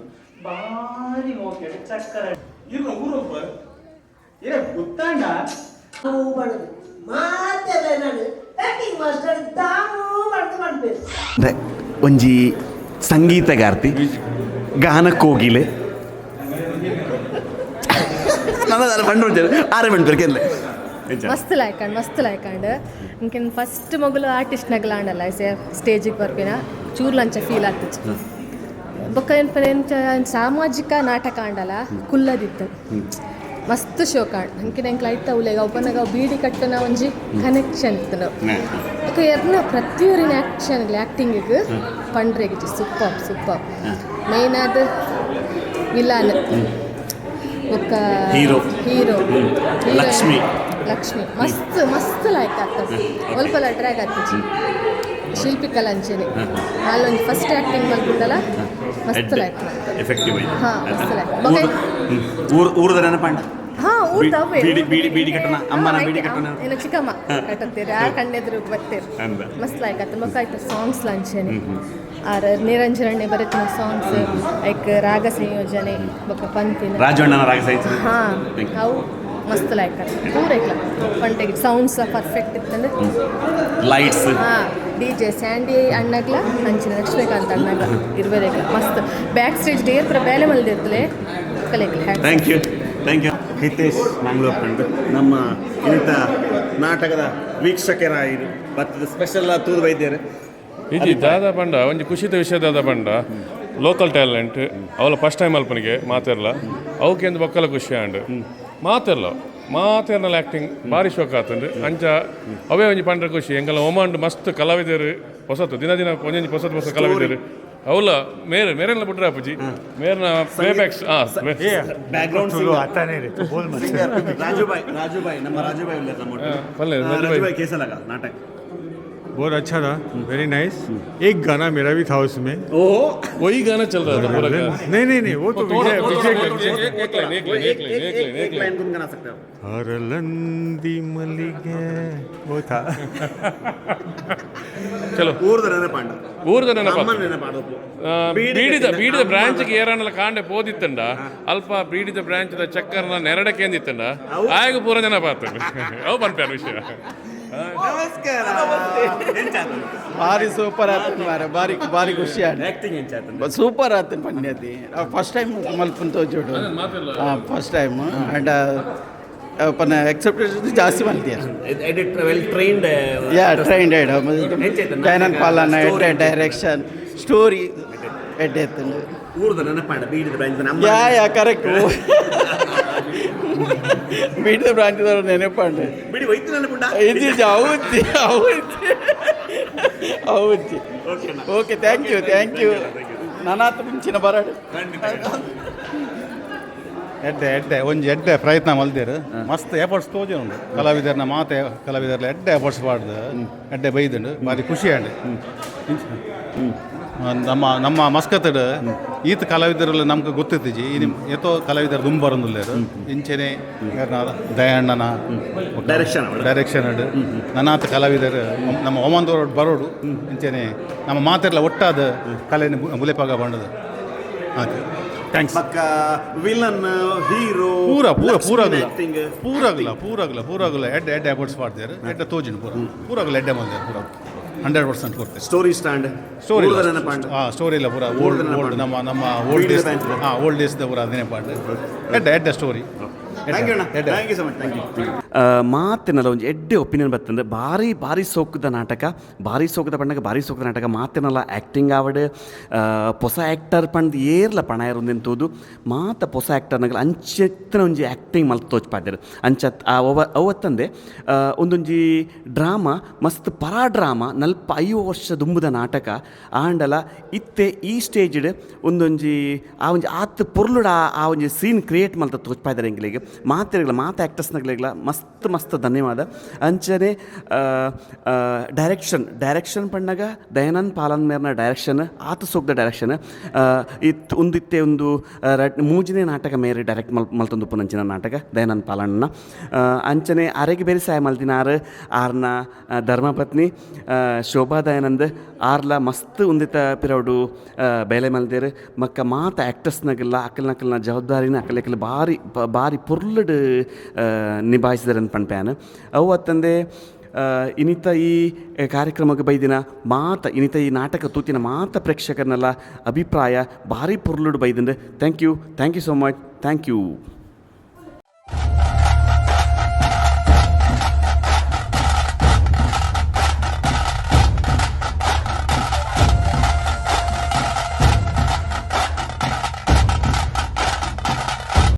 ಬಾರಿ ಮೋಕೆಡು ಚಕ್ಕರ ಇವ್ರು ಊರೊಬ್ಬ ಏ ಗೊತ್ತಾಂಡ ನಾವು ಬಡದು ಮಾತೆಲ್ಲ ನಾನು ಆಕ್ಟಿಂಗ್ ಮಾಸ್ಟರ್ ದಾಮು ಮಾಡ್ಬೇಕು ಒಂಜಿ ಸಂಗೀತಗಾರ್ತಿ ಗಾನ ಕೋಗಿಲೆ ಮಸ್ತ್ ಲಾಯ್ಕಂಡು ಇಂಕಿನ್ ಫಸ್ಟ್ ಮೊಗಲು ಆರ್ಟಿಸ್ಟ್ ನಗಲಾಂಡಲ್ಲ ಸ್ಟೇಜಿಗೆ ಬರ್ಪಿನ ಚೂರು ಲಂಚ ಫೀಲ್ ಆಗ್ತಿತ್ತು ಬೊಕ್ಕ ಸಾಮಾಜಿಕ ನಾಟಕ ಆಂಡಲ್ಲ ಕುಲ್ಲದಿತ್ತು ಮಸ್ತ್ ಶೋ ಕಾಣ್ ಅಂಕಿನ ಎಂಕ್ಲ ಐತ ಉಲೆಗ ಒಬ್ಬನಾಗ ಬೀಡಿ ಕಟ್ಟನ ಒಂಜಿ ಕನೆಕ್ಷನ್ ಇತ್ತು ಬೊಕ್ಕ ಎರ್ನ ಪ್ರತಿಯೊರಿನ ಆ್ಯಕ್ಟಿಂಗಿಗೆ ಪಂಡ್ರೆಗಿತ್ತು ಸೂಪರ್ ಮೇನ್ ಆದ ವಿಲಾನ್ ಬೊಕ್ಕ ಹೀರೋ ಲಕ್ಷ್ಮಿ ಮಸ್ತ್ ಲಾಯ್ಕ್ ಆಗ್ತದೆ ಒಲ್ಪಲ ಟ್ರ್ಯಾಕ್ ಆಗ್ತಿತ್ತು ಶಿಲ್ಪಿಕಾ ಲಂಚನೆ ಅಲ್ಲೊಂದು ಫಸ್ಟ್ ಆ್ಯಕ್ಟಿಂಗ್ ಮಲ್ಕೊಂಡಲ್ಲ ಮಸ್ತ್ ಲಾಯ್ಕ್ ಎಫೆಕ್ಟಿವ್ ಹಾಂ ಮಸ್ತ್ ಲಾಯ್ಕ್ ಊರದ ನೆನಪಂಡ ಹಾಂ ಊರ್ದವೇ ಬೀಡಿ ಕಟ್ಟನ ಅಮ್ಮನ ಬೀಡಿ ಕಟ್ಟನ ಏನು ಚಿಕ್ಕಮ್ಮ ಕಟ್ಟತ್ತೀರಿ ಆ ಕಣ್ಣೆದ್ರು ಬರ್ತೀರಿ ಮಸ್ತ್ ಲಾಯ್ಕ್ ಆಗ್ತದೆ ಮಕ್ಕ ಆಯ್ತು ಸಾಂಗ್ಸ್ ಲಂಚನೆ ಆರ್ ನಿರಂಜನೆ ಬರೀತಿನ ಸಾಂಗ್ಸ್ ಲೈಕ್ ರಾಗ ಸಂಯೋಜನೆ ಬೊಕ್ಕ ಪಂತಿನ ರಾಜಣ್ಣನ ರಾಗ ಸಂಯೋಜನೆ ಹಾಂ ಅವು ಮಸ್ತ್ ಲಾಯ್ಕ್ ಆಗ್ತದೆ ಪೂರ ಇಲ್ಲ ಪಂಟೆಗೆ ಸೌಂಡ್ಸ್ ಪರ್ಫೆಕ್ಟ್ ಇತ್ತಂದ್ರೆ ಲೈಟ್ಸ್ ಹಾಂ DJ ಸ್ಯಾಂಡಿ ಅಣ್ಣಗ್ಲ ಅಂಚಿನ ಲಕ್ಷ್ಮೀಕಾಂತ್ ಅಣ್ಣಗ್ಲ ಇರ್ಬೇಕಲ್ಲ ಮಸ್ತ್ ಬ್ಯಾಕ್ ಸ್ಟೇಜ್ ಡೇರ್ ಪುರ ಬೇಲೆ ಮಲ್ದಿರ್ತಲೆ ಕಲೆಗೆ ಥ್ಯಾಂಕ್ ಯು ಹಿತೇಶ್ ಮಂಗಳೂರು ಕಂಡು ನಮ್ಮ ಇಂಥ ನಾಟಕದ ವೀಕ್ಷಕರಾಯಿರು ಮತ್ತು ಸ್ಪೆಷಲ್ ತೂದು ವೈದ್ಯರು ಇದು ದಾದ ಪಂಡ ಒಂದು ಖುಷಿದ ವಿಷಯ ದಾದ ಪಂಡ ಲೋಕಲ್ ಟ್ಯಾಲೆಂಟ್ ಅವಳ ಫಸ್ಟ್ ಟೈಮ್ ಅಲ್ಪನಿಗೆ ಮಾತಿರಲ್ಲ ಅವಕ್ಕೆ ಒಂದು ಬಕ್ಕಲ ಖುಷಿ ಆಂಡ್ ಮಾತಿರಲ್ಲ ಮಾತೇರ್ನಲ್ಲ ಆ್ಯಕ್ಟಿಂಗ್ ಭಾರಿ ಶೋಕ ಆತಂದು ಅಂಚ ಅವೇ ಒಂಜಿ ಪಂಡ್ರೆ ಖುಷಿ ಎಂಗೆಲ್ಲ ಒಮಾಂಡ್ ಮಸ್ತ್ ಕಲಾವಿದರು ಹೊಸತು ದಿನ ಒಂಜೊಂಜಿ ಹೊಸ ಕಲಾವಿದರು ಅವಲ್ಲ ಮೇರೆಲ್ಲ ಬಿಟ್ರೆ ಅಪ್ಪುಜಿ ಮೇರ್ನ ಪ್ಲೇಬ್ಯಾಕ್ಸ್ ಬ್ಯಾಕ್ಗ್ರೌಂಡ್ ರಾಜುಭಾई ನಮ್ಮ ರಾಜುಭಾई कैसा लगा नाटक बहुत अच्छा था वेरी नाइस एक गाना मेरा भी था उसमें ओह वही गाना चल रहा था पूरा नहीं वो तो एक लाइन गुनगुना सकते हो हर लंदी मलिगे वो था ಚಲೋ ಊರ್ದ ನೆನಪಾಂಡ ಬೀಡಿದ ಬ್ರಾಂಚ್ಗೆ ಏರಣ್ಣಲ ಕಾಂಡೆ ಪೋದಿತ್ತಂಡ ಅಲ್ಪ ಬೀಡಿದ ಬ್ರಾಂಚ್ದ ಚಕ್ಕರ್ನ ನೆರಡಕ್ಕೇಂದಿತ್ತಂಡ ಆಗ ಪೂರ ನೆನಪಾತ ಅವು ಪನ್ಪ್ಯಾರ ವಿಷಯ ನಮಸ್ಕಾರ ಭಾರಿ ಸೂಪರ್ ಆತನ ಮಾರೆ ಭಾರಿ ಖುಷಿ ಆಕ್ಟಿಂಗ್ ಸೂಪರ್ ಆತನ ಪನ್ಯತಿ ಫಸ್ಟ್ ಟೈಮ್ ಮಲ್ಪನ್ ತೋಜೋಡು ಫಸ್ಟ್ ಟೈಮ್ ಅಂಡ್ पण एक्सेप्टेशन जास्ती माहिती आहे वेल ट्रेन्ड ट्रेंड दयानंद पालन डायरेक्शन स्टोरी ಊರ್ದ ನೆನಪಾಂಡ ಬೀಡಿದ ಬ್ರಾಂಚ್ ಕರೆಕ್ಟ್ ಬೀಡಿದ ಬ್ರಾಂಚ್ ನೆನಪಾಂಡ ಬಿಡಿ ವೈದ್ಯ ನೆನಪುಂಡ ಇದು ಹೌದು ಓಕೆ ಥ್ಯಾಂಕ್ ಯು ನಾನಾತ ಮುಂಚಿನ ಬರಾಡು ಎಡ್ಡೆ ಒಂಜಿ ಪ್ರಯತ್ನ ಮಲ್ದೇರು ಮಸ್ತ್ ಎಫರ್ಟ್ಸ್ ತೋಜಿ ಉಂಡು ಕಲಾವಿದರ್ನ ಮಾತೆ ಕಲಾವಿದರ್ಲ ಎಡ್ಡೆ ಎಫರ್ಟ್ಸ್ ಪಾಡ್ದು ಎಡ್ಡೆ ಬೈದುಂಡು ಭಾರಿ ಖುಷಿ ಆಂಡ್ ನಮ್ಮ ಮಸ್ಕತ್ತಡ್ ಈತ ಕಲಾವಿದರೆಲ್ಲ ನಮ್ಗೆ ಗೊತ್ತಿತ್ತೀಜಿ ಇನ್ನು ಎತ್ತೋ ಕಲಾವಿದರು ತುಂಬ ಬರೋದಿಲ್ಲ ಇಂಚೆನೆ ದಯಾಣ್ಣನ ಡೈರೆಕ್ಷನ್ ನನಾಥ ಕಲಾವಿದರು ನಮ್ಮ ಒಮಂದವ್ರು ಬರೋಡು ಇಂಚೆನೆ ನಮ್ಮ ಮಾತೆಲ್ಲ ಒಟ್ಟಾದ ಕಲೆನ ಮುಲೆಪಾಗ ಬಂಡದು ಹಾಗೆ ಥ್ಯಾಂಕ್ಸ್ ವಿಲನ್ ಹೀರೋ ಪೂರಾಗಲ್ಲ ಎಡ್ಡೆ ಎಫರ್ಟ್ಸ್ ಮಾಡ್ತಾರೆ ಎಡ್ಡೆ ತೋಜಿನ ಪೂರಾಗಲ್ಲ ಎಡ್ಡೆ ಮಾಡ್ತಾರೆ ಪೂರ 100% ಕೊಡ್ತೇವೆ. ಸ್ಟೋರಿ ಸ್ಟ್ಯಾಂಡ್ ಸ್ಟೋರಿ ಇಲ್ಲ ಪೂರ ಓಲ್ಡ್ ನಮ್ಮ ಓಲ್ಡ್ ಡೇಸ್ದ ಪೂರ ಅದೇನೇ ಪಾಂಡ್ ಎಡ್ಡೆ ಸ್ಟೋರಿ. ಮಾತಿನಲ್ಲ ಒಂದು ಎಡ್ಡೆ ಒಪಿನಿಯನ್ ಬರ್ತಂದ್ರೆ ಭಾರಿ ಸೋಕದ ನಾಟಕ ಭಾರಿ ಸೋಕದ ನಾಟಕ ಮಾತಿನಲ್ಲ ಆ್ಯಕ್ಟಿಂಗ್ ಆವಡ್ ಹೊಸ ಆ್ಯಕ್ಟರ್ ಪಂಡ್ ಏರ್ಲ ಪಣ ಇರೋದೆಂತೋದು ಮಾತ ಹೊಸ ಆ್ಯಕ್ಟರ್ನಾಗಲ್ಲ ಅಂಚೆತ್ತಿನ ಒಂಜಿ ಆ್ಯಕ್ಟಿಂಗ್ ಮಲ್ತು ತೋಚ್ಪಾಡ್ಯಾರ ಅಂಚತ್ ಅವತ್ತಂದೆ ಒಂದೊಂಜಿ ಡ್ರಾಮಾ ಮಸ್ತ್ ಡ್ರಾಮಾ 45 ವರ್ಷ ದುಂಬುದ ನಾಟಕ ಆಂಡಲ ಇತ್ತೆ ಈ ಸ್ಟೇಜ್ಡ್ ಒಂದೊಂಜಿ ಆ ಒಂಜಿ ಆತ್ ಪೊರ್ಲುಡ ಆ ಒಂಜಿ ಸೀನ್ ಕ್ರಿಯೇಟ್ ಮಲ್ತ ತೋಚ್ಪಾಡ್ಯಾರ ಎಂಗ್ಲಿಗೆ ಮಾತು ಆ್ಯಕ್ಟರ್ಸ್ನಾಗಲಿಗ್ಲ ಮಸ್ತ್ ಧನ್ಯವಾದ. ಅಂಚನೆ ಡೈರೆಕ್ಷನ್ ಪಣ್ಣಾಗ ದಯಾನಂದ್ ಪಾಲನ್ ಮೇರ್ನ ಡೈರೆಕ್ಷನ್ ಆತ ಸೋಗ್ದ ಡೈರೆಕ್ಷನ್ ಒಂದಿತ್ತೆ ಒಂದು ಮೂಜಿನೇ ನಾಟಕ ಮೇರೆ ಡೈರೆಕ್ಟ್ ಮಲ್ತೊಂದು ಪುನಂಚಿನ ನಾಟಕ ದಯಾನಂದ್ ಪಾಲಣ್ಣ ಅಂಚನೆ ಅರೆಗೆ ಬೇರೆ ಸಹಾಯ ಮಲ್ತಿನ ಆರ್ನ ಧರ್ಮಪತ್ನಿ ಶೋಭಾ ದಯಾನಂದ್ ಆರ್ಲ ಮಸ್ತ್ ಒಂದಿತ್ತ ಪಿರೌಡು ಬೇಲೆ ಮಲ್ದೇರು ಮಕ್ಕ ಮಾತು ಆ್ಯಕ್ಟರ್ಸ್ನಾಗೆಲ್ಲ ಅಕ್ಕಲ್ನ ಜವಾಬ್ದಾರಿನ ಅಕ್ಕಲೆಕ್ಕಲ್ಲ ಭಾರಿ ಪುರ್ಲಡ್ ನಿಭಾಯಿಸಿದಾರೆ ಅಂತ ಪಣ್ಪ್ಯಾನ್ ಅವು ಅತ್ತಂದೆ ಇನ್ನಿತ ಈ ಕಾರ್ಯಕ್ರಮಕ್ಕೆ ಬೈದಿನ ಇನ್ನಿತ ಈ ನಾಟಕ ತೂತಿನ ಪ್ರೇಕ್ಷಕರನ್ನೆಲ್ಲ ಅಭಿಪ್ರಾಯ ಭಾರಿ ಪುರ್ಲುಡ್ ಬೈದಂದ್ರೆ thank you so much thank you.